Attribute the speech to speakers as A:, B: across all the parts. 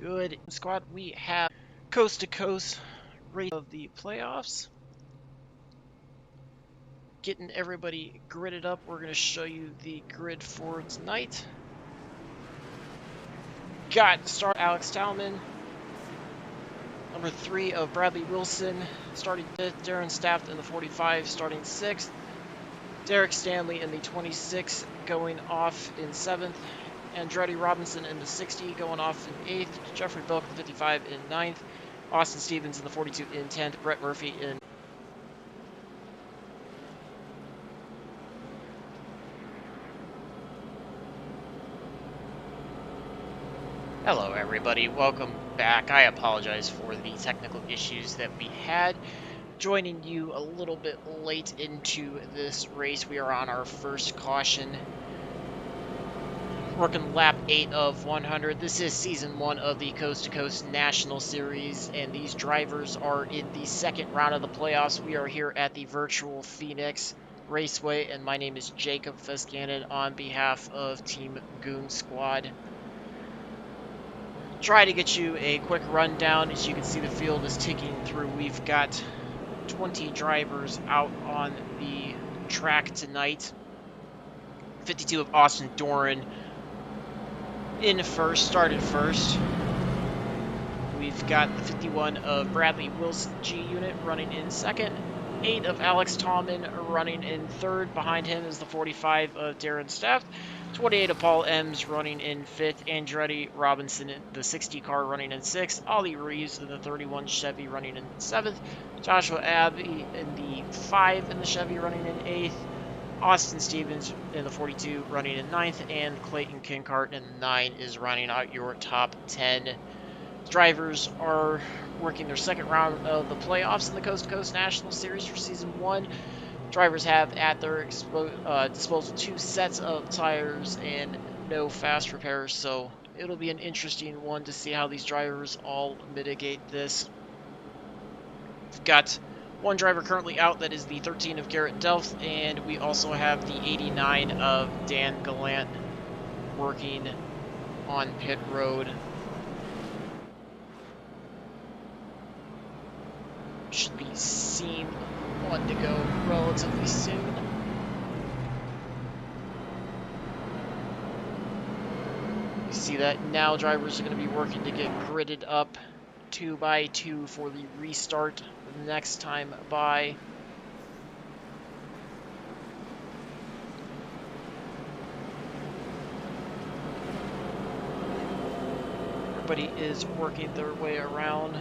A: Good squad. We have coast to coast race of the playoffs. Getting everybody gridded up. We're going to show you the grid for tonight. Got start Alex Talman. Number 3 of Bradley Wilson starting 5th. Darren Staff in the 45 starting 6th. Derek Stanley in the 26 going off in 7th. Andretti Robinson in the 60 going off in 8th. Jeffrey Bilk in the 55 in 9th. Austin Stevens in the 42 in 10th. Brett Murphy in Hello everybody, welcome back. I apologize for the technical issues that we had. Joining you a little bit late into this race, we are on our first caution. Working lap 8 of 100. This is season 1 of the Coast to Coast National Series, and these drivers are in the second round of the playoffs. We are here at the virtual Phoenix Raceway, and my name is Jacob Fescanen on behalf of Team Goon Squad. Try to get you a quick rundown. As you can see, the field is ticking through. We've got 20 drivers out on the track tonight. 52 of Austin Doran in first, started first. We've got the 51 of Bradley Wilson G unit running in second. 8 of Alex Tallman running in third. Behind him is the 45 of Darren Staff. 28 of Paul Ems running in 5th. Andretti Robinson in the 60 car running in 6th. Ollie Reeves in the 31 Chevy running in 7th. Joshua Abbey in the 5 in the Chevy running in 8th. Austin Stevens in the 42 running in 9th. And Clayton Kinkart in the 9 is running out your top 10. Drivers are working their second round of the playoffs in the Coast to Coast National Series for Season 1. Drivers have at their disposal 2 sets of tires and no fast repairs, so it'll be an interesting one to see how these drivers all mitigate this. We've got one driver currently out, that is the 13 of Garrett Delft, and we also have the 89 of Dan Gallant working on pit road. Should be seeing one to go relatively soon. You see that now drivers are going to be working to get gridded up 2 by 2 for the restart the next time by. Everybody is working their way around.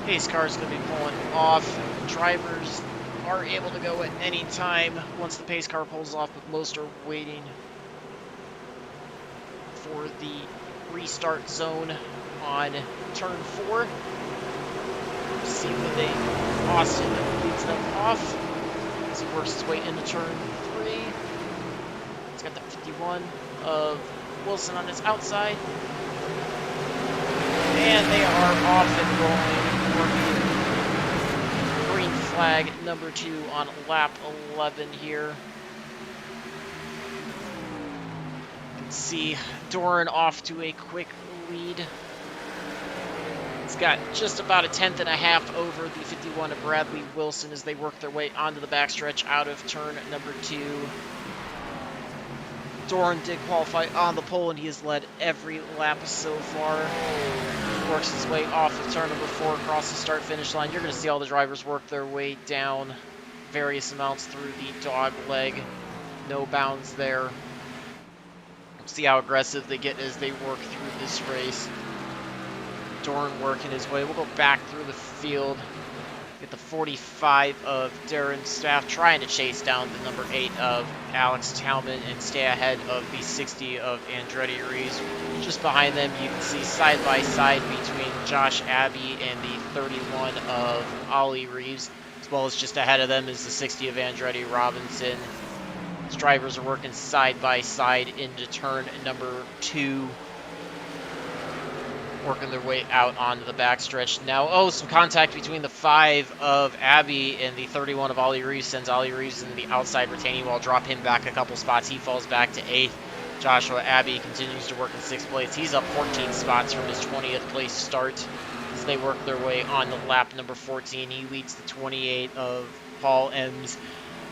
A: Pace car is going to be pulling off. Drivers are able to go at any time once the pace car pulls off, but most are waiting for the restart zone on turn 4. See when Austin leads them off as he works his way into turn 3. He's got the 51 of Wilson on his outside. And they are off and rolling. Green flag number 2 on lap 11 here. You can see Doran off to a quick lead. He's got just about a 10th and a half over the 51 of Bradley Wilson as they work their way onto the backstretch out of turn number 2. Doran did qualify on the pole, and he has led every lap so far. He works his way off of turn number 4 across the start-finish line. You're going to see all the drivers work their way down various amounts through the dog leg. No bounds there. See how aggressive they get as they work through this race. Doran working his way. We'll go back through the field. Get the 45 of Darren Staff trying to chase down the number 8 of Alex Talman and stay ahead of the 60 of Andretti Reeves. Just behind them, you can see side by side between Josh Abbey and the 31 of Ollie Reeves, as well as just ahead of them is the 60 of Andretti Robinson. These drivers are working side by side into turn number 2. working their way out onto the backstretch. Now, oh, some contact between the 5 of Abby and the 31 of Ollie Reeves sends Ollie Reeves in the outside retaining wall, drop him back a couple spots. He falls back to 8th. Joshua Abbey continues to work in 6th place. He's up 14 spots from his 20th place start as they work their way on to lap number 14. He leads the 28 of Paul Ems.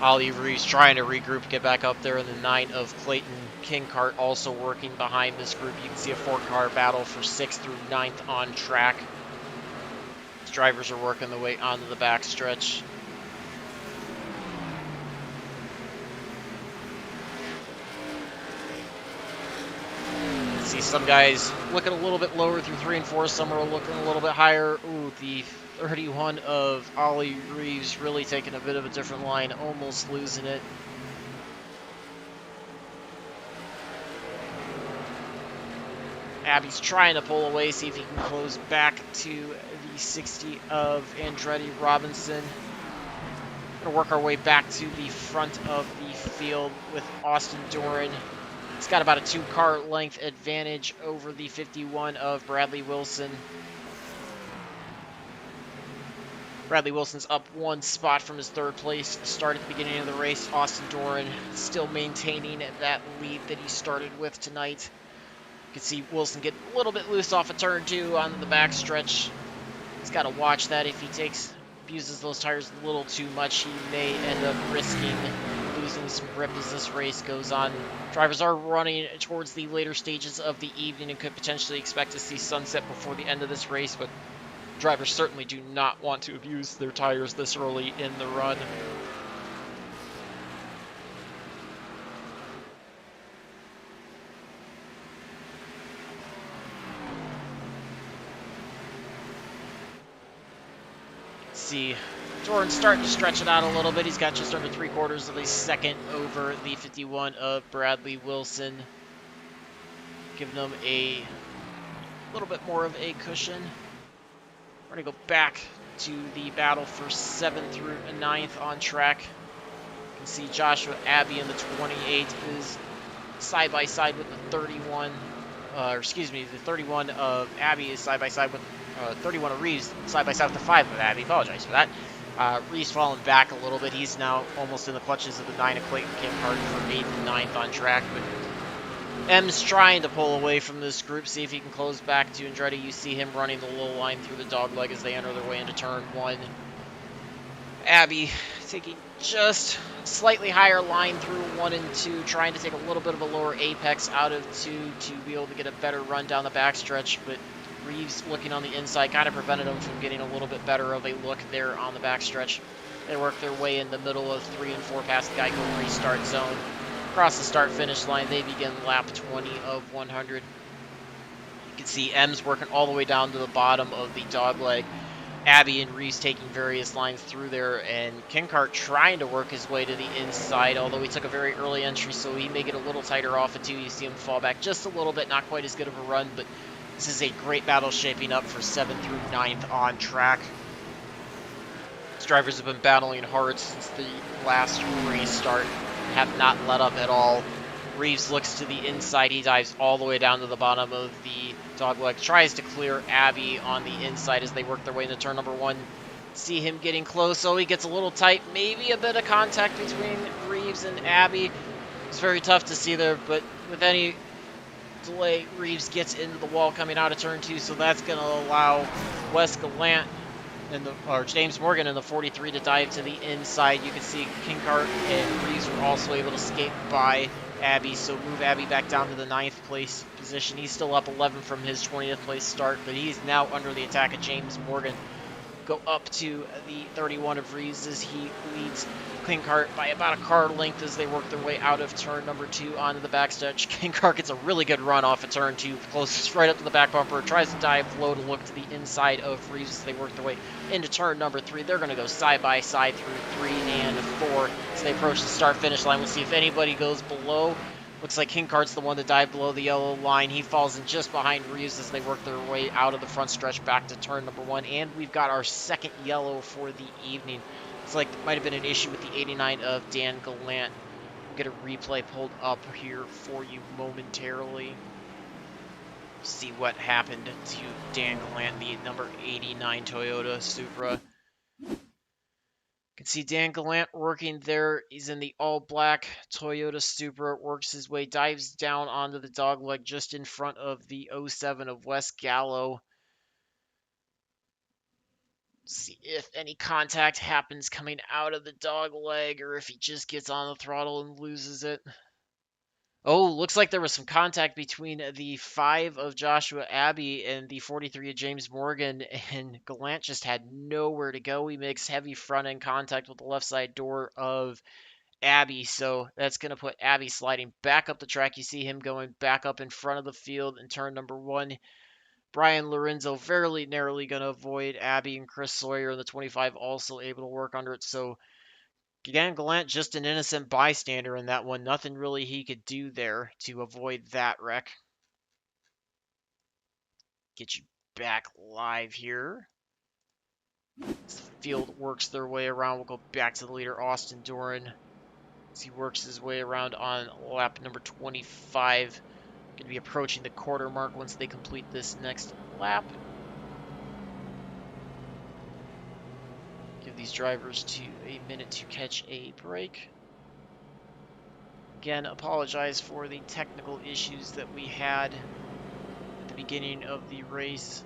A: Ollie Reeves trying to regroup, get back up there in the 9 of Clayton Kinkart, also working behind this group. You can see a 4-car battle for 6th through 9th on track. These drivers are working their way onto the backstretch. See some guys looking a little bit lower through 3 and 4. Some are looking a little bit higher. Ooh, the 31 of Ollie Reeves really taking a bit of a different line, almost losing it. Abby's trying to pull away, see if he can close back to the 60 of Andretti Robinson. Gonna work our way back to the front of the field with Austin Doran. He's got about a 2-car length advantage over the 51 of Bradley Wilson. Bradley Wilson's up 1 spot from his 3rd place start at the beginning of the race. Austin Doran still maintaining that lead that he started with tonight. You can see Wilson get a little bit loose off of turn 2 on the backstretch. He's got to watch that. If he abuses those tires a little too much, he may end up risking losing some grip as this race goes on. Drivers are running towards the later stages of the evening and could potentially expect to see sunset before the end of this race, but drivers certainly do not want to abuse their tires this early in the run. See, Jordan's starting to stretch it out a little bit. He's got just under 3/4 of a second over the 51 of Bradley Wilson, giving him a little bit more of a cushion. We're going to go back to the battle for 7th through 9th on track. You can see Joshua Abbey in the 28 is side by side with the 31. The 31 of Abbey is side by side with 31 of Reeves, side by side with the 5 of Abbey. Apologize for that. Reeves falling back a little bit. He's now almost in the clutches of the 9 of Clayton Kinkart for 8th and 9th on track. But M's trying to pull away from this group, see if he can close back to Andretti. You see him running the low line through the dogleg as they enter their way into turn 1. Abbey taking just slightly higher line through 1 and 2, trying to take a little bit of a lower apex out of 2 to be able to get a better run down the backstretch, but Reeves looking on the inside kind of prevented him from getting a little bit better of a look there on the backstretch. They work their way in the middle of 3 and 4 past the Geico restart zone. Across the start-finish line, they begin lap 20 of 100. You can see M's working all the way down to the bottom of the dogleg. Abbey and Reeves taking various lines through there, and Kinkart trying to work his way to the inside, although he took a very early entry, so he may get a little tighter off of 2. You see him fall back just a little bit, not quite as good of a run, but this is a great battle shaping up for 7th through 9th on track. These drivers have been battling hard since the last restart, have not let up at all. Reeves looks to the inside. He dives all the way down to the bottom of the dogleg. Tries to clear Abbey on the inside as they work their way into turn number 1. See him getting close. Oh, he gets a little tight. Maybe a bit of contact between Reeves and Abbey. It's very tough to see there, but with any delay, Reeves gets into the wall coming out of turn 2, so that's going to allow Wes Gallant or James Morgan in the 43 to dive to the inside. You can see Kinkart and Reeves were also able to skate by Abbey, so move Abbey back down to the 9th place position. He's still up 11 from his 20th place start, but he's now under the attack of James Morgan. Go up to the 31 of Reeves as he leads Kinkart by about a car length as they work their way out of turn number 2 onto the backstretch. Kinkart gets a really good run off of turn 2, closes right up to the back bumper, tries to dive low to look to the inside of Reeves as they work their way into turn number 3. They're going to go side by side through 3 and 4 as they approach the start-finish line. We'll see if anybody goes below. Looks like Kinkart's the one to dive below the yellow line. He falls in just behind Reeves as they work their way out of the front stretch back to turn number 1. And we've got our second yellow for the evening. It's like there might have been an issue with the 89 of Dan Gallant. We'll get a replay pulled up here for you momentarily. See what happened to Dan Gallant, the number 89 Toyota Supra. You can see Dan Gallant working there. He's in the all-black Toyota Supra, works his way, dives down onto the dogleg just in front of the 07 of West Gallo. See if any contact happens coming out of the dogleg or if he just gets on the throttle and loses it. Oh, looks like there was some contact between the 5 of Joshua Abbey and the 43 of James Morgan, and Gallant just had nowhere to go. He makes heavy front-end contact with the left side door of Abbey, so that's going to put Abbey sliding back up the track. You see him going back up in front of the field in turn number 1. Brian Lorenzo fairly narrowly going to avoid Abbey, and Chris Sawyer in the 25 also able to work under it, so Dan Gallant just an innocent bystander in that one. Nothing really he could do there to avoid that wreck. Get you back live here. As the field works their way around, we'll go back to the leader, Austin Doran, as he works his way around on lap number 25. Going to be approaching the quarter mark once they complete this next lap. Give these drivers a minute to catch a break. Again, apologize for the technical issues that we had at the beginning of the race.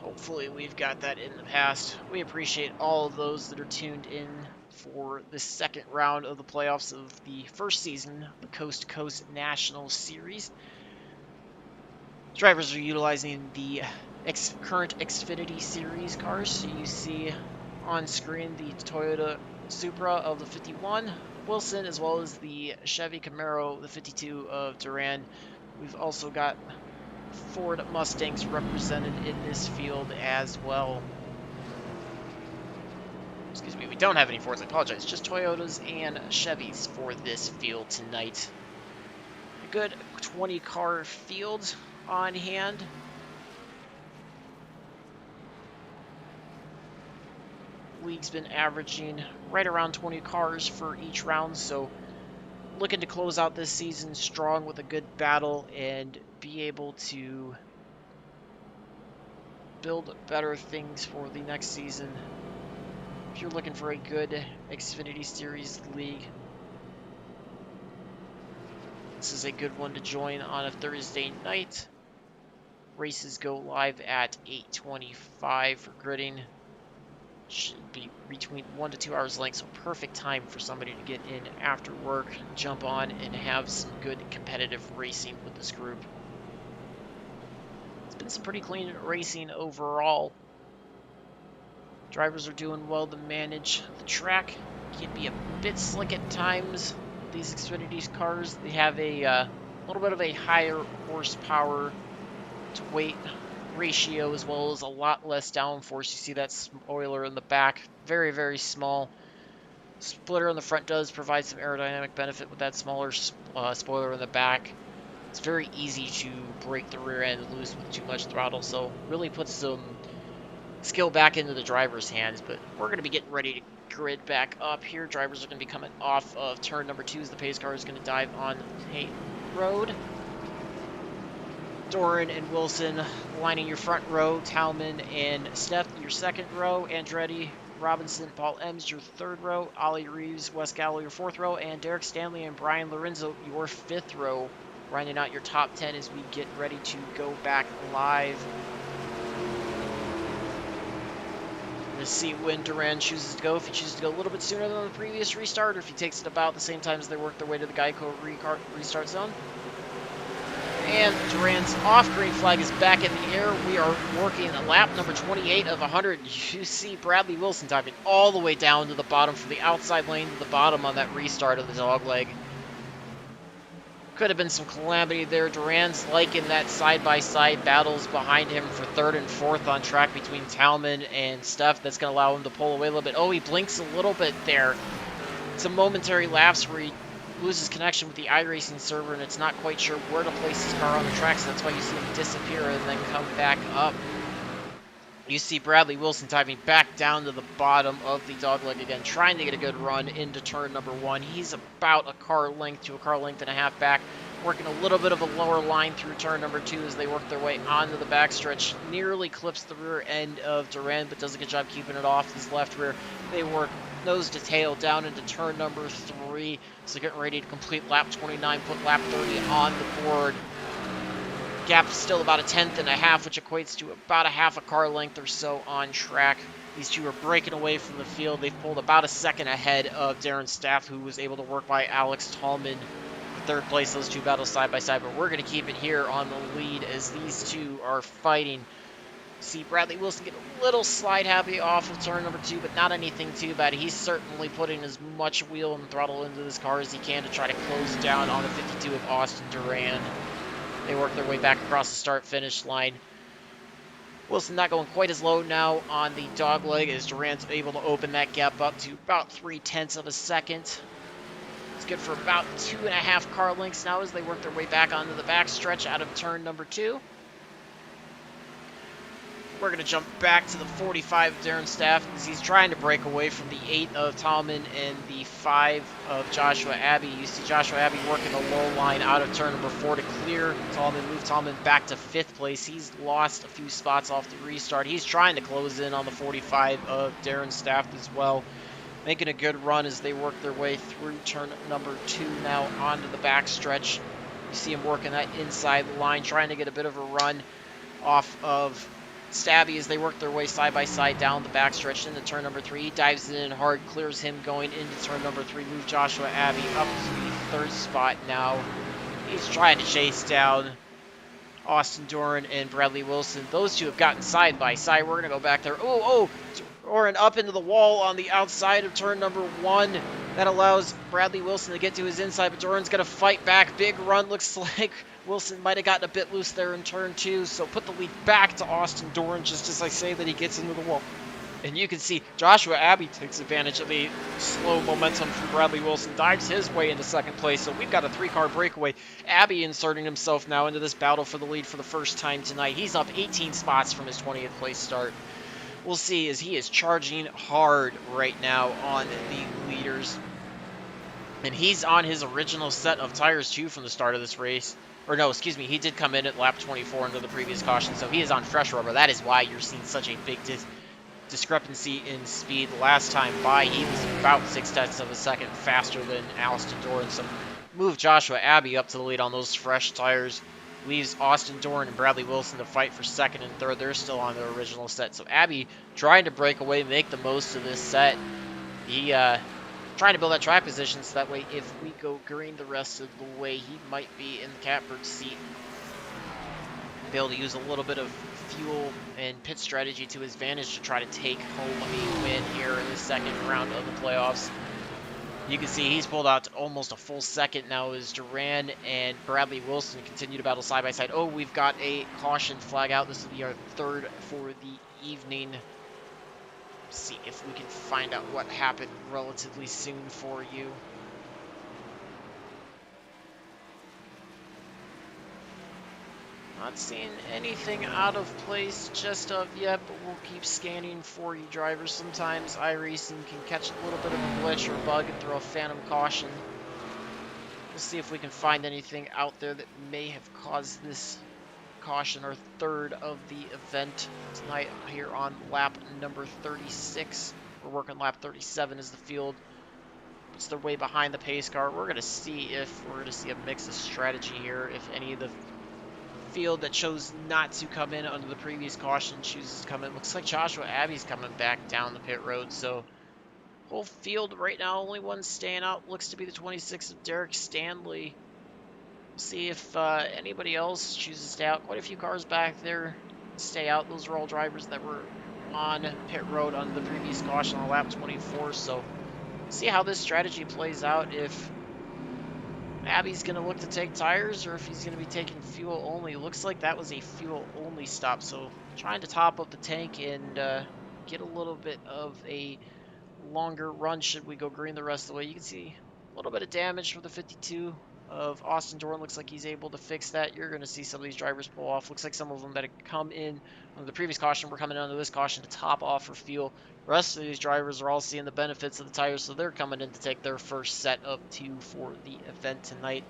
A: Hopefully we've got that in the past. We appreciate all of those that are tuned in for the second round of the playoffs of the first season, the Coast to Coast National Series. Drivers are utilizing the current Xfinity Series cars. So you see on screen the Toyota Supra of the 51 Wilson, as well as the Chevy Camaro, the 52 of Duran. We've also got Ford Mustangs represented in this field as well. Excuse me, we don't have any Fords, I apologize. Just Toyotas and Chevys for this field tonight. A good 20-car field on hand. League's been averaging right around 20 cars for each round, so looking to close out this season strong with a good battle and be able to build better things for the next season. If you're looking for a good Xfinity Series league, this is a good one to join on a Thursday night. Races go live at 8:25 for gridding. Should be between 1 to 2 hours length, so perfect time for somebody to get in after work, jump on, and have some good competitive racing with this group. It's been some pretty clean racing overall. Drivers are doing well to manage the track. Can be a bit slick at times. These Xfinity cars, they have a little bit of a higher horsepower to weight ratio, as well as a lot less downforce. You see that spoiler in the back, very, very small. Splitter in the front does provide some aerodynamic benefit with that smaller spoiler in the back. It's very easy to break the rear end loose with too much throttle, so really puts some skill back into the driver's hands. But we're going to be getting ready to grid back up here. Drivers are going to be coming off of turn number 2 as the pace car is going to dive on a road. Doran and Wilson lining your front row, Talman and Steph your second row, Andretti, Robinson, Paul Ems your third row, Ollie Reeves, Wes Gallo your fourth row, and Derek Stanley and Brian Lorenzo your fifth row, rounding out your top 10 as we get ready to go back live. Let's see when Duran chooses to go. If he chooses to go a little bit sooner than the previous restart, or if he takes it about the same time as they work their way to the Geico restart zone. And Duran's off-green flag is back in the air. We are working lap number 28 of 100. You see Bradley Wilson diving all the way down to the bottom from the outside lane to the bottom on that restart of the dogleg. Could have been some calamity there. Duran's liking that side-by-side battles behind him for third and fourth on track between Talman and Steph. That's going to allow him to pull away a little bit. Oh, he blinks a little bit there. Some momentary lapse where he loses connection with the iRacing server, and it's not quite sure where to place his car on the track, so that's why you see him disappear and then come back up. You see Bradley Wilson diving back down to the bottom of the dogleg again, trying to get a good run into turn number 1. He's about a car length to a car length and a half back working a little bit of a lower line through turn number 2 as they work their way onto the backstretch. Nearly clips the rear end of Duran, but does a good job keeping it off his left rear. They work nose to tail down into turn number 3. So getting ready to complete lap 29, put lap 30 on the board. Gap is still about a 1/10 and a half, which equates to about a half a car length or so on track. These two are breaking away from the field. They've pulled about a second ahead of Darren Staff, who was able to work by Alex Tallman for third place. Those two battles side by side, but we're going to keep it here on the lead as these two are fighting. See Bradley Wilson get a little slide happy off of turn number 2, but not anything too bad. He's certainly putting as much wheel and throttle into this car as he can to try to close down on the 52 of Austin Duran. They work their way back across the start-finish line. Wilson not going quite as low now on the dog leg as Duran's able to open that gap up to about 0.3 of a second. It's good for about 2.5 car lengths now as they work their way back onto the back stretch out of turn number 2. We're going to jump back to the 45 of Darren Staff as he's trying to break away from the 8 of Tallman and the 5 of Joshua Abbey. You see Joshua Abbey working a low line out of turn number 4 to clear Tallman, move Tallman back to 5th place. He's lost a few spots off the restart. He's trying to close in on the 45 of Darren Staff as well. Making a good run as they work their way through turn number 2 now onto the back stretch. You see him working that inside line, trying to get a bit of a run off of Stabby as they work their way side by side down the backstretch into turn number 3. He dives in hard, clears him going into turn number 3. Move Joshua Abbey up to the 3rd spot now. He's trying to chase down Austin Doran and Bradley Wilson. Those two have gotten side by side. We're going to go back there. Oh, Doran up into the wall on the outside of turn number 1. That allows Bradley Wilson to get to his inside, but Doran's going to fight back. Big run. Looks like Wilson might have gotten a bit loose there in turn 2, so put the lead back to Austin Doran just as I say that he gets into the wall. And you can see Joshua Abbey takes advantage of the slow momentum from Bradley Wilson, dives his way into 2nd place, so we've got a 3-car breakaway. Abbey inserting himself now into this battle for the lead for the first time tonight. He's up 18 spots from his 20th place start. We'll see as he is charging hard right now on the leaders. And he's on his original set of tires too from the start of this race. Or no, excuse me, he did come in at lap 24 under the previous caution, so he is on fresh rubber. That is why you're seeing such a big discrepancy in speed. Last time by, he was about 0.6 of a second faster than Austin Doran. So move Joshua Abbey up to the lead on those fresh tires. Leaves Austin Doran and Bradley Wilson to fight for 2nd and 3rd. They're still on their original set. So Abbey trying to break away, make the most of this set. He trying to build that track position so that way if we go green the rest of the way, he might be in the catbird seat. Be able to use a little bit of fuel and pit strategy to his advantage to try to take home a win here in the 2nd round of the playoffs. You can see he's pulled out to almost a full second now as Duran and Bradley Wilson continue to battle side by side. Oh, we've got a caution flag out. This will be our 3rd for the evening. Let's see if we can find out what happened relatively soon for you. Not seeing anything out of place just of yet, but we'll keep scanning for you drivers. Sometimes iRacing can catch a little bit of a glitch or bug and throw a phantom caution. We'll see if we can find anything out there that may have caused this caution, our 3rd of the event tonight here on lap number 36. We're working lap 37 as the field puts their way behind the pace car. We're going to see if we're going to see a mix of strategy here, if any of the field that chose not to come in under the previous caution chooses to come in. Looks like Joshua Abbey's coming back down the pit road, so whole field right now, only one staying out looks to be the 26 of Derek Stanley. We'll see if anybody else chooses to stay out. Quite a few cars back there stay out. Those are all drivers that were on pit road under the previous caution on lap 24, so see how this strategy plays out, if Abbey's going to look to take tires or if he's going to be taking fuel only. Looks like that was a fuel only stop, so trying to top up the tank and get a little bit of a longer run should we go green the rest of the way. You can see a little bit of damage for the 52 of Austin Doran. Looks like he's able to fix that. You're going to see some of these drivers pull off. Looks like some of them that had come in under the previous caution were coming under this caution to top off for fuel. The rest of these drivers are all seeing the benefits of the tires, so they're coming in to take their first set of 2 for the event tonight.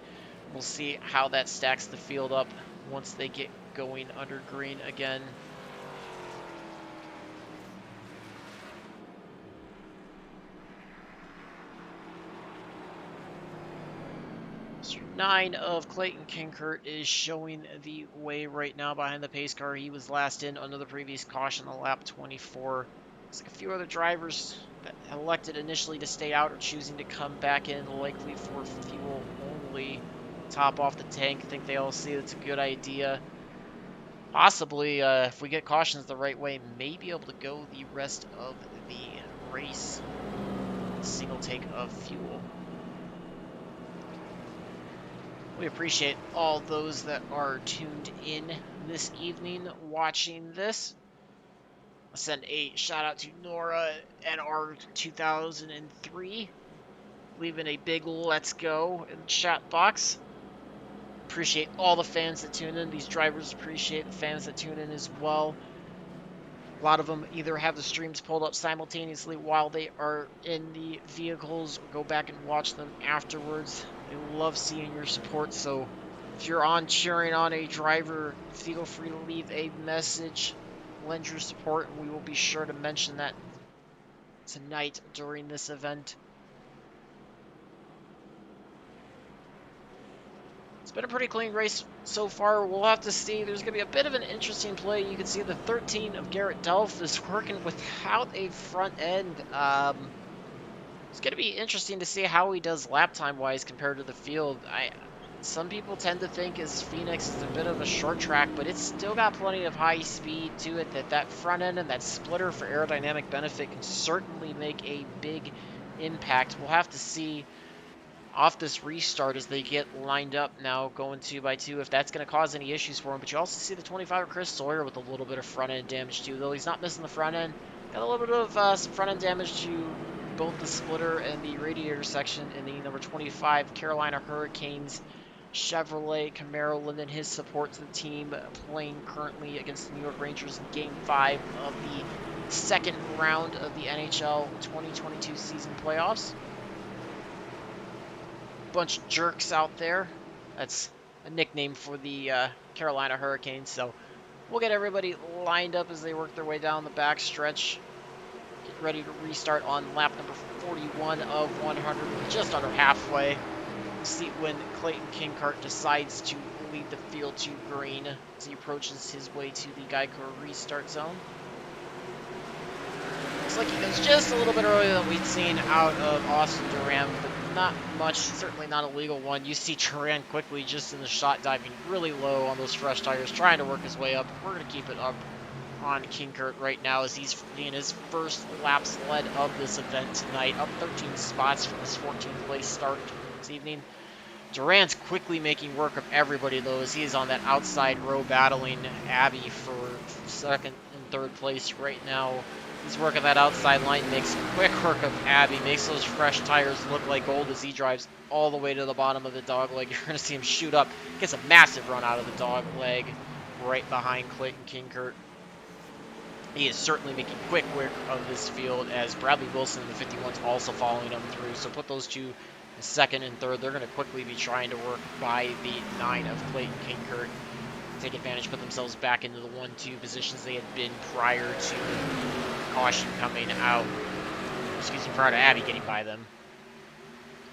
A: We'll see how that stacks the field up once they get going under green again. Mr. 9 of Clayton Kinkert is showing the way right now behind the pace car. He was last in under the previous caution on lap 24. Looks like a few other drivers that elected initially to stay out are choosing to come back in, likely for fuel only. Top off the tank. I think they all see it's a good idea. Possibly, if we get cautions the right way, may be able to go the rest of the race. Single take of fuel. We appreciate all those that are tuned in this evening watching this. I'll send a shout out to Nora NR 2003, leaving a big let's go in the chat box. Appreciate all the fans that tune in. These drivers appreciate the fans that tune in as well. A lot of them either have the streams pulled up simultaneously while they are in the vehicles or go back and watch them afterwards. They love seeing your support, so if you're on cheering on a driver, feel free to leave a message, lend your support, and we will be sure to mention that tonight during this event. It's been a pretty clean race so far. We'll have to see. There's going to be a bit of an interesting play. You can see the 13 of Garrett Delph is working without a front end. It's going to be interesting to see how he does lap time-wise compared to the field. Some people tend to think as Phoenix is a bit of a short track, but it's still got plenty of high speed to it. That front end and that splitter for aerodynamic benefit can certainly make a big impact. We'll have to see off this restart as they get lined up now, going 2x2, if that's going to cause any issues for him. But you also see the 25 of Chris Sawyer with a little bit of front end damage too, though he's not missing the front end. Got a little bit of some front end damage to both the splitter and the radiator section in the number 25 Carolina Hurricanes Chevrolet Camaro, lending his support to the team, playing currently against the New York Rangers in Game 5 of the second round of the NHL 2022 season playoffs. Bunch of jerks out there. That's a nickname for the Carolina Hurricanes. So we'll get everybody lined up as they work their way down the back stretch. Get ready to restart on lap number 41 of 100, just under halfway. We'll see when Clayton Kinkart decides to lead the field to green as he approaches his way to the Geico restart zone. Looks like he goes just a little bit earlier than we'd seen out of Austin Duran, but not much, certainly not a legal one. You see Duran quickly just in the shot diving really low on those fresh tires, trying to work his way up. We're going to keep it up on Kinkert right now as he's in his first lap sled of this event tonight, up 13 spots from his 14th place start this evening. Duran's quickly making work of everybody, though, as he is on that outside row battling Abby for second and third place right now. He's working that outside line, makes quick work of Abby, makes those fresh tires look like gold as he drives all the way to the bottom of the dog leg. You're going to see him shoot up, gets a massive run out of the dog leg right behind Clayton Kinkert. He is certainly making quick work of this field as Bradley Wilson, the 51's, also following him through. So put those two in second and third. They're going to quickly be trying to work by the 9 of Clayton Kinkert. Take advantage, put themselves back into the 1-2 positions they had been prior to caution coming out. Excuse me, prior to Abby getting by them.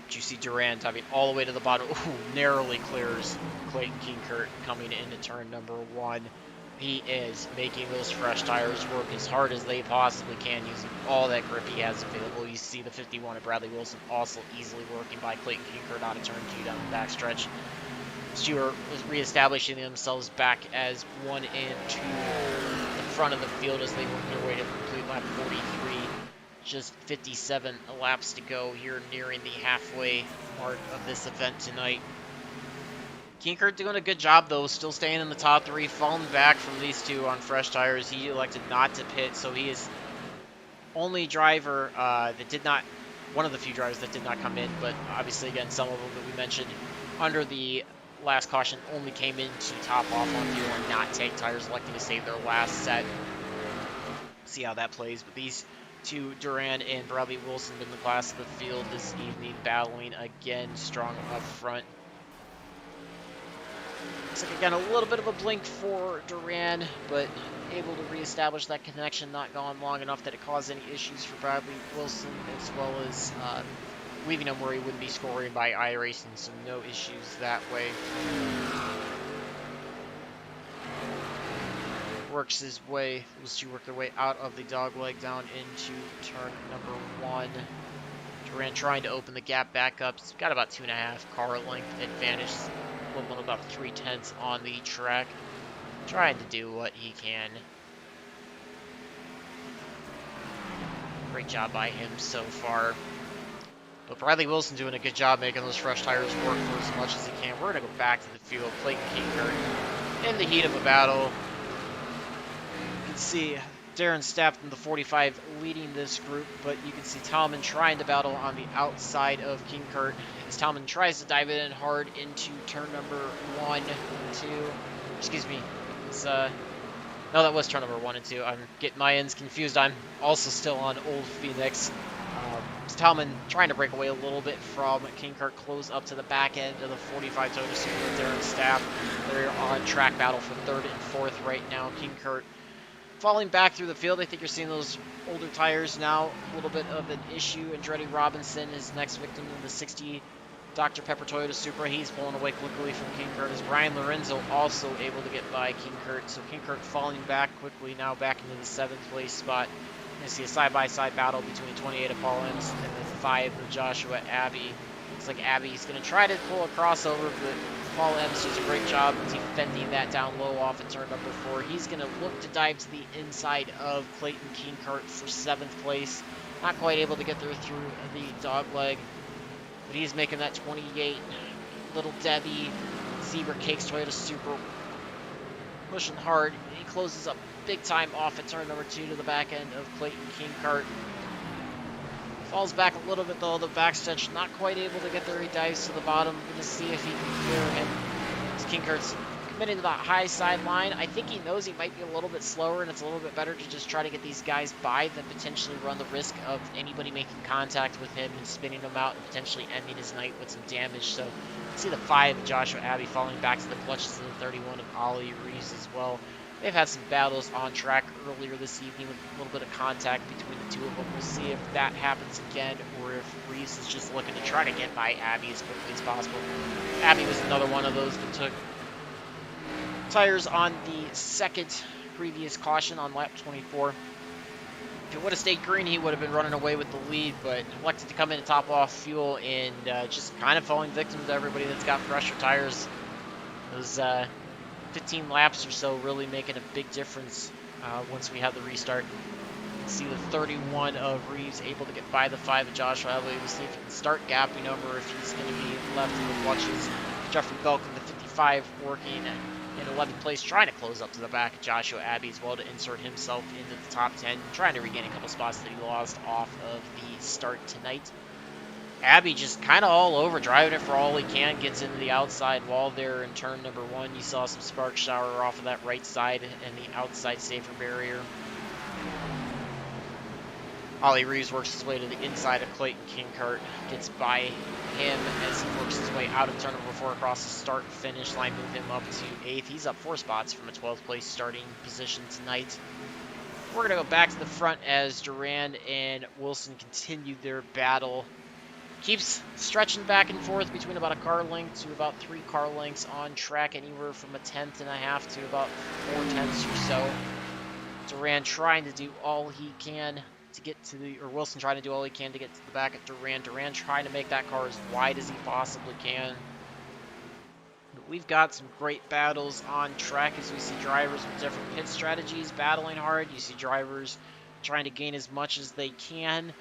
A: But you see Duran diving all the way to the bottom. Ooh, narrowly clears Clayton Kinkert coming into turn number 1. He is making those fresh tires work as hard as they possibly can, using all that grip he has available. You see the 51 of Bradley Wilson also easily working by Clayton Kinkert out of turn 2 down the backstretch. Stewart was reestablishing themselves back as 1 and 2 the front of the field as they work their way to complete lap 43. Just 57 laps to go here, nearing the halfway mark of this event tonight. Kinkert doing a good job, though, still staying in the top 3, falling back from these two on fresh tires. He elected not to pit, so he is only driver that did not, one of the few drivers that did not come in, but obviously, again, some of them that we mentioned under the last caution only came in to top off on fuel and not take tires, electing to save their last set. See how that plays, but these two, Duran and Bradley Wilson, in the class of the field this evening, battling again strong up front. Looks like again a little bit of a blink for Duran, but able to reestablish that connection, not gone long enough that it caused any issues for Bradley Wilson, as well as leaving him where he wouldn't be scoring by iRacing, so no issues that way. Works his way, those two work their way out of the dogleg down into turn number 1. Duran trying to open the gap back up. He's got about 2.5 car length advantage, equivalent about 3/10 on the track. Trying to do what he can. Great job by him so far. But Bradley Wilson doing a good job making those fresh tires work for as much as he can. We're going to go back to the field. Clayton Kinkert in the heat of a battle. You can see Darren Stapp in the 45 leading this group, but you can see Talman trying to battle on the outside of Kinkert as Talman tries to dive in hard into turn number 1, 2. Excuse me. No, that was turn number 1 and 2. I'm getting my ends confused. I'm also still on Old Phoenix. Talman trying to break away a little bit from Kinkert, close up to the back end of the 45 Toyota Supra with Darren Stapp. They're on track battle for 3rd and 4th right now. Kinkert falling back through the field. I think you're seeing those older tires now. A little bit of an issue. Andretti Robinson is next victim in the 60 Dr. Pepper Toyota Supra. He's pulling away quickly from Kinkert as Brian Lorenzo also able to get by Kinkert. So Kinkert falling back quickly now back into the 7th place spot. You see a side-by-side battle between 28 of Paul Ems and the 5 of Joshua Abbey. Looks like Abbey's going to try to pull a crossover, but Paul Ems does a great job defending that down low off at turn number 4. He's going to look to dive to the inside of Clayton Kinkert for 7th place. Not quite able to get there through the dog leg, but he's making that 28 Little Debbie Zebra Cakes Toyota Supra pushing hard. He closes up big time off at turn number 2 to the back end of Clayton Kinkert. Falls back a little bit though, the backstretch not quite able to get there. He dives to the bottom. Gonna see if he can clear him. As Kinkert's committing to that high side line. I think he knows he might be a little bit slower, and it's a little bit better to just try to get these guys by than potentially run the risk of anybody making contact with him and spinning him out and potentially ending his night with some damage. So see the 5 of Joshua Abbey falling back to the clutches of the 31 of Ollie Reeves as well. They've had some battles on track earlier this evening with a little bit of contact between the two of them. We'll see if that happens again or if Reeves is just looking to try to get by Abbey as quickly as possible. Abbey was another one of those that took tires on the 2nd previous caution on lap 24. If it would have stayed green, he would have been running away with the lead, but elected to come in and top off fuel and just kind of falling victim to everybody that's got fresher tires. Those 15 laps or so really making a big difference once we have the restart. You can see the 31 of Reeves able to get by the 5 of Joshua Abbey. We'll see if he can start gapping him or if he's going to be left in the clutches. Jeffrey Belk in the 55 working in 11th place, trying to close up to the back of Joshua Abbey as well to insert himself into the top 10, trying to regain a couple spots that he lost off of the start tonight. Abbey just kind of all over, driving it for all he can, gets into the outside wall there in turn number 1. You saw some spark shower off of that right side and the outside safer barrier. Ollie Reeves works his way to the inside of Clayton Kinkert, gets by him as he works his way out of turn number 4 across the start and finish line, move him up to 8th. He's up 4 spots from a 12th place starting position tonight. We're going to go back to the front as Duran and Wilson continue their battle. Keeps stretching back and forth between about a car length to about 3 car lengths on track, anywhere from a 1/10 and a half to about 4/10 or so. Duran trying to do all he can to get to the, or Wilson trying to do all he can to get to the back of Duran. Duran trying to make that car as wide as he possibly can. But we've got some great battles on track as we see drivers with different pit strategies battling hard. You see drivers trying to gain as much as they can,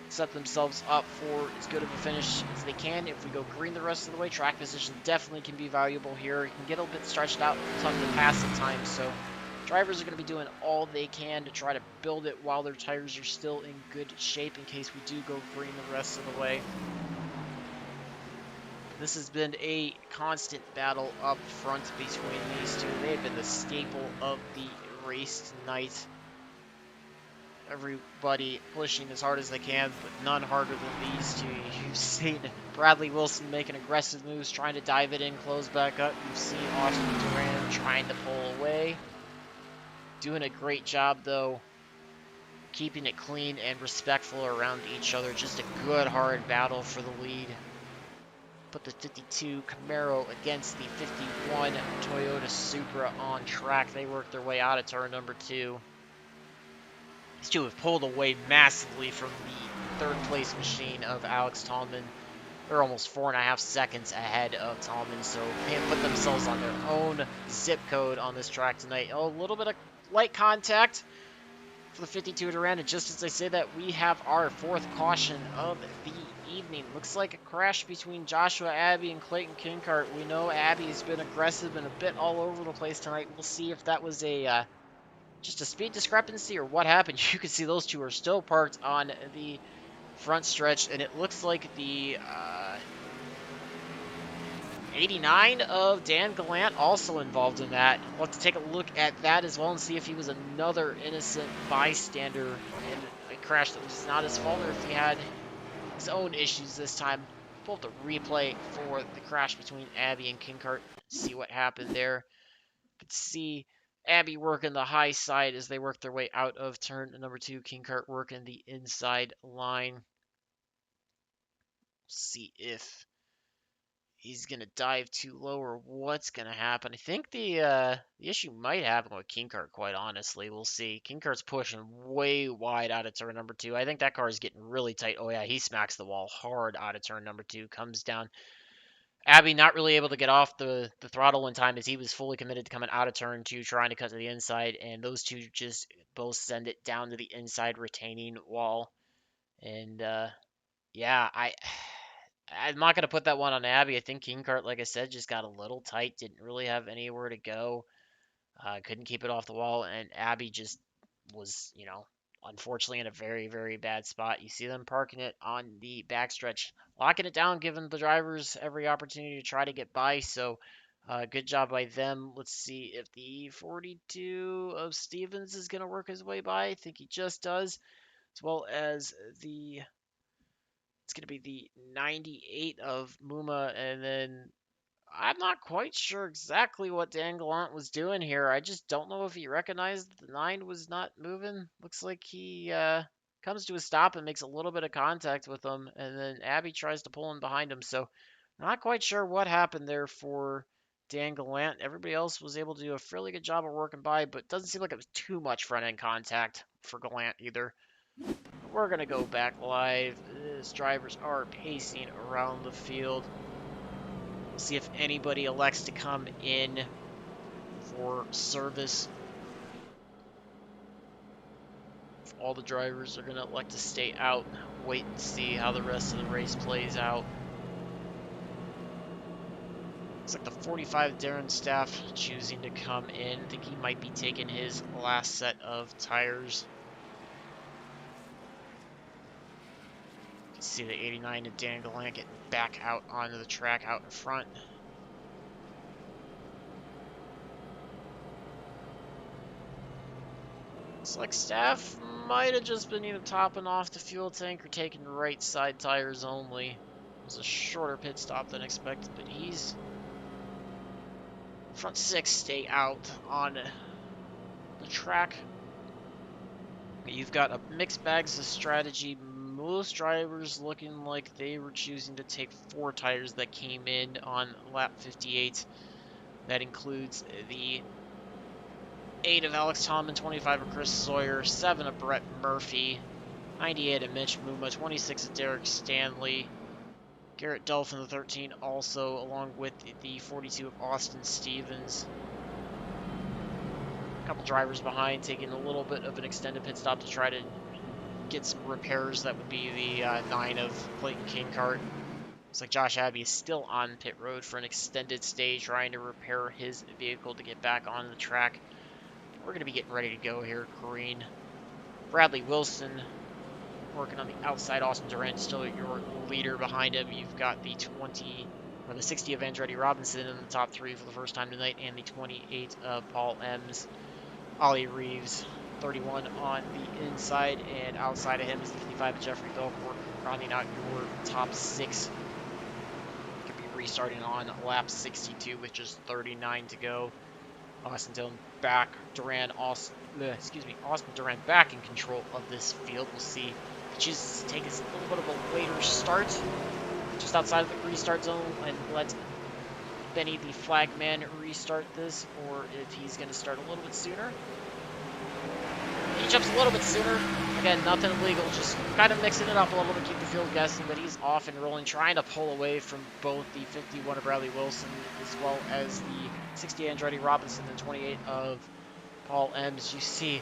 A: set themselves up for as good of a finish as they can. If we go green the rest of the way, track position definitely can be valuable here. It can get a little bit stretched out, tough to pass at times, so drivers are going to be doing all they can to try to build it while their tires are still in good shape in case we do go green the rest of the way. This has been a constant battle up front between these two. They've been the staple of the race tonight. Everybody pushing as hard as they can, but none harder than these two. You've seen Bradley Wilson making aggressive moves, trying to dive it in, close back up. You've seen Austin Duran trying to pull away. Doing a great job, though, keeping it clean and respectful around each other. Just a good, hard battle for the lead. Put the 52 Camaro against the 51 Toyota Supra on track. They work their way out of turn number 2. These two have pulled away massively from the third place machine of Alex Tallman. They're almost 4.5 seconds ahead of Tallman, so they have put themselves on their own zip code on this track tonight. A little bit of light contact for the 52 Duran, and just as I say that, we have our 4th caution of the evening. Looks like a crash between Joshua Abbey and Clayton Kinkart. We know Abbey's been aggressive and a bit all over the place tonight. We'll see if that was a just a speed discrepancy or what happened. You can see those two are still parked on the front stretch, and it looks like the 89 of Dan Gallant also involved in that. We'll have to take a look at that as well and see if he was another innocent bystander in a crash that was not his fault, or if he had his own issues this time. We'll have to replay for the crash between Abbey and Kinkart, see what happened there. But see Abbey working the high side as they work their way out of turn number 2. Kinkart working the inside line. See if he's going to dive too low or what's going to happen. I think the issue might happen with Kinkart, quite honestly. We'll see. Kinkart's pushing way wide out of turn number 2. I think that car is getting really tight. Oh, yeah, he smacks the wall hard out of turn number 2. Comes down. Abbey not really able to get off the throttle in time as he was fully committed to coming out of turn 2, trying to cut to the inside, and those two just both send it down to the inside retaining wall. And, yeah, I'm not going to put that one on Abbey. I think Kinkart, like I said, just got a little tight, didn't really have anywhere to go, couldn't keep it off the wall, and Abbey just was, unfortunately in a very, very bad spot. You see them parking it on the backstretch, locking it down, giving the drivers every opportunity to try to get by, so good job by them. Let's see if the 42 of Stevens is going to work his way by. I think he just does, as well as it's going to be the 98 of Muma, and then I'm not quite sure exactly what Dan Gallant was doing here. I just don't know if he recognized the 9 was not moving. Looks like he comes to a stop and makes a little bit of contact with him, and then Abbey tries to pull in behind him. So not quite sure what happened there for Dan Gallant. Everybody else was able to do a fairly good job of working by, but doesn't seem like it was too much front-end contact for Gallant either. We're going to go back live as drivers are pacing around the field. We'll see if anybody elects to come in for service. If all the drivers are going to elect to stay out, wait and see how the rest of the race plays out. Looks like the 45 Darren Staff choosing to come in. I think he might be taking his last set of tires. See the 89 of Dan Gallant getting back out onto the track out in front. Looks like Staff might have just been either topping off the fuel tank or taking right side tires only. It was a shorter pit stop than expected, but he's front 6 stay out on the track. You've got a mixed bags of strategy. Most drivers looking like they were choosing to take 4 tires that came in on lap 58. That includes the 8 of Alex Tallman, 25 of Chris Sawyer, 7 of Brett Murphy, 98 of Mitch Muma, 26 of Derek Stanley, Garrett Dolphin, the 13 also, along with the 42 of Austin Stevens. A couple drivers behind, taking a little bit of an extended pit stop to try to get some repairs. That would be the 9 of Clayton Kinkart. Looks like Josh Abbey is still on pit road for an extended stay, trying to repair his vehicle to get back on the track. We're going to be getting ready to go here, Green. Bradley Wilson working on the outside. Austin Durant still your leader behind him. You've got the 60 of Andretti Robinson in the top 3 for the first time tonight, and the 28 of Paul Ems. Ollie Reeves 31 on the inside, and outside of him is the 55 of Jeffrey Belk. We're rounding out your top 6. Could be restarting on lap 62 with just 39 to go. Austin Dillon back, Austin Duran back in control of this field. We'll see if he chooses to take a little bit of a later start, just outside of the restart zone, and let Benny the flagman restart this, or if he's going to start a little bit sooner. He jumps a little bit sooner. Again, nothing illegal, just kind of mixing it up a little bit, keep the field guessing, but he's off and rolling, trying to pull away from both the 51 of Bradley Wilson as well as the 68 Andretti Robinson and 28 of Paul Ems. You see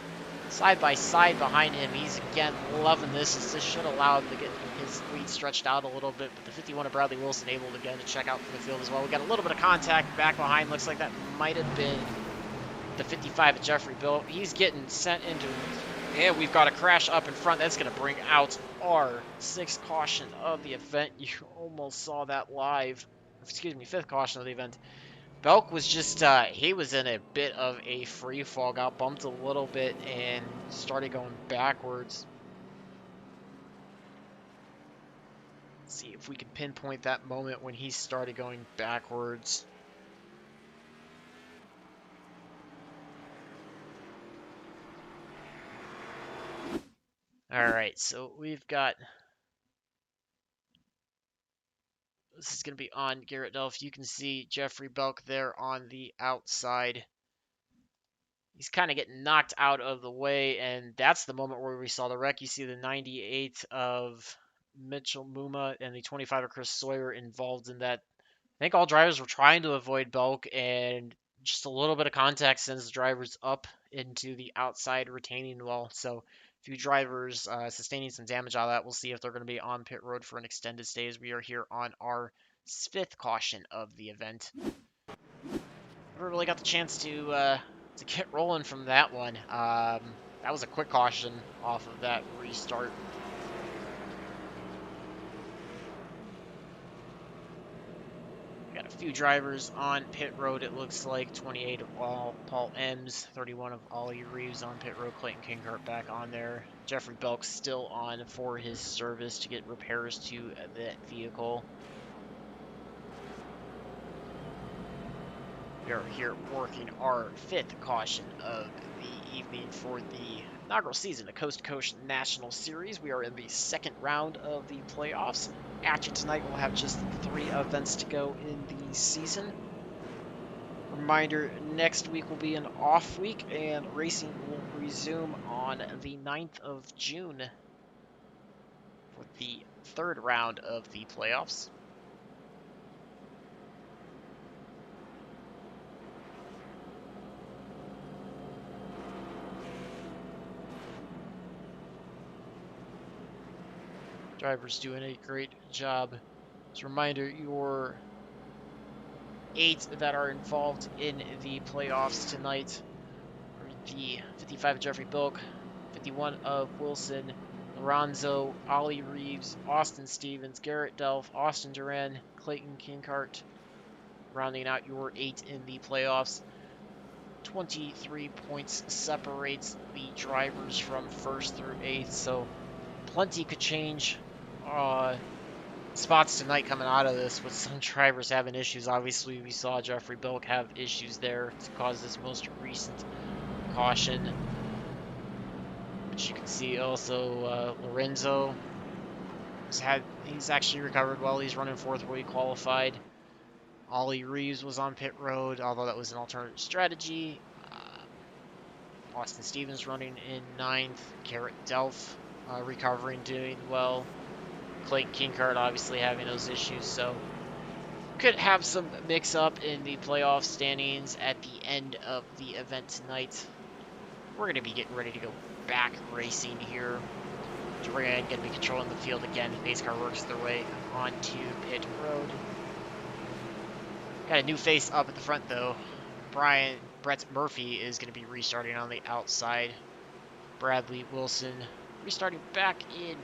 A: side by side behind him, he's again loving this. This should allow him to get his lead stretched out a little bit, but the 51 of Bradley Wilson able again to check out from the field as well. We got a little bit of contact back behind. Looks like that might have been the 55 of Jeffrey Bill. He's getting sent into, and we've got a crash up in front. That's going to bring out our 6th caution of the event. You almost saw that live. Excuse me, 5th caution of the event. Belk was just, he was in a bit of a free fall, got bumped a little bit and started going backwards. Let's see if we can pinpoint that moment when he started going backwards. Alright, so we've got, this is going to be on Garrett Delph. You can see Jeffrey Belk there on the outside. He's kind of getting knocked out of the way, and that's the moment where we saw the wreck. You see the 98 of Mitchell Muma and the 25 of Chris Sawyer involved in that. I think all drivers were trying to avoid Belk, and just a little bit of contact sends the drivers up into the outside retaining wall. So a few drivers sustaining some damage out of that. We'll see if they're going to be on pit road for an extended stay, as we are here on our 5th caution of the event. Never really got the chance to get rolling from that one. That was a quick caution off of that restart. Got a few drivers on pit road, it looks like. 28 of Paul Ems, 31 of Ollie Reeves on pit road, Clayton Kinkart back on there. Jeffrey Belk still on for his service to get repairs to that vehicle. We are here working our 5th caution of the evening for the inaugural season, the Coast to Coast National Series. We are in the 2nd round of the playoffs. At you tonight, we'll have just 3 events to go in the season. Reminder, next week will be an off week, and racing will resume on the 9th of June for the 3rd round of the playoffs. Drivers doing a great job. Just a reminder, your 8 that are involved in the playoffs tonight are the 55 of Jeffrey Bilk, 51 of Wilson, Lorenzo, Ollie Reeves, Austin Stevens, Garrett Delph, Austin Duran, Clayton Kinkart, rounding out your 8 in the playoffs. 23 points separates the drivers from 1st through 8th, so plenty could change spots tonight coming out of this, with some drivers having issues. Obviously, we saw Jeffrey Bilk have issues there to cause this most recent caution. But you can see also Lorenzo he's actually recovered well. He's running 4th where he qualified. Ollie Reeves was on pit road, although that was an alternative strategy. Austin Stevens running in 9th. Garrett Delph recovering, doing well. Clayton Kinkart obviously having those issues, so could have some mix-up in the playoff standings at the end of the event tonight. We're going to be getting ready to go back racing here. Duran going to be controlling the field again. Pace car works their way onto pit road. Got a new face up at the front, though. Brett Murphy is going to be restarting on the outside. Bradley Wilson restarting back in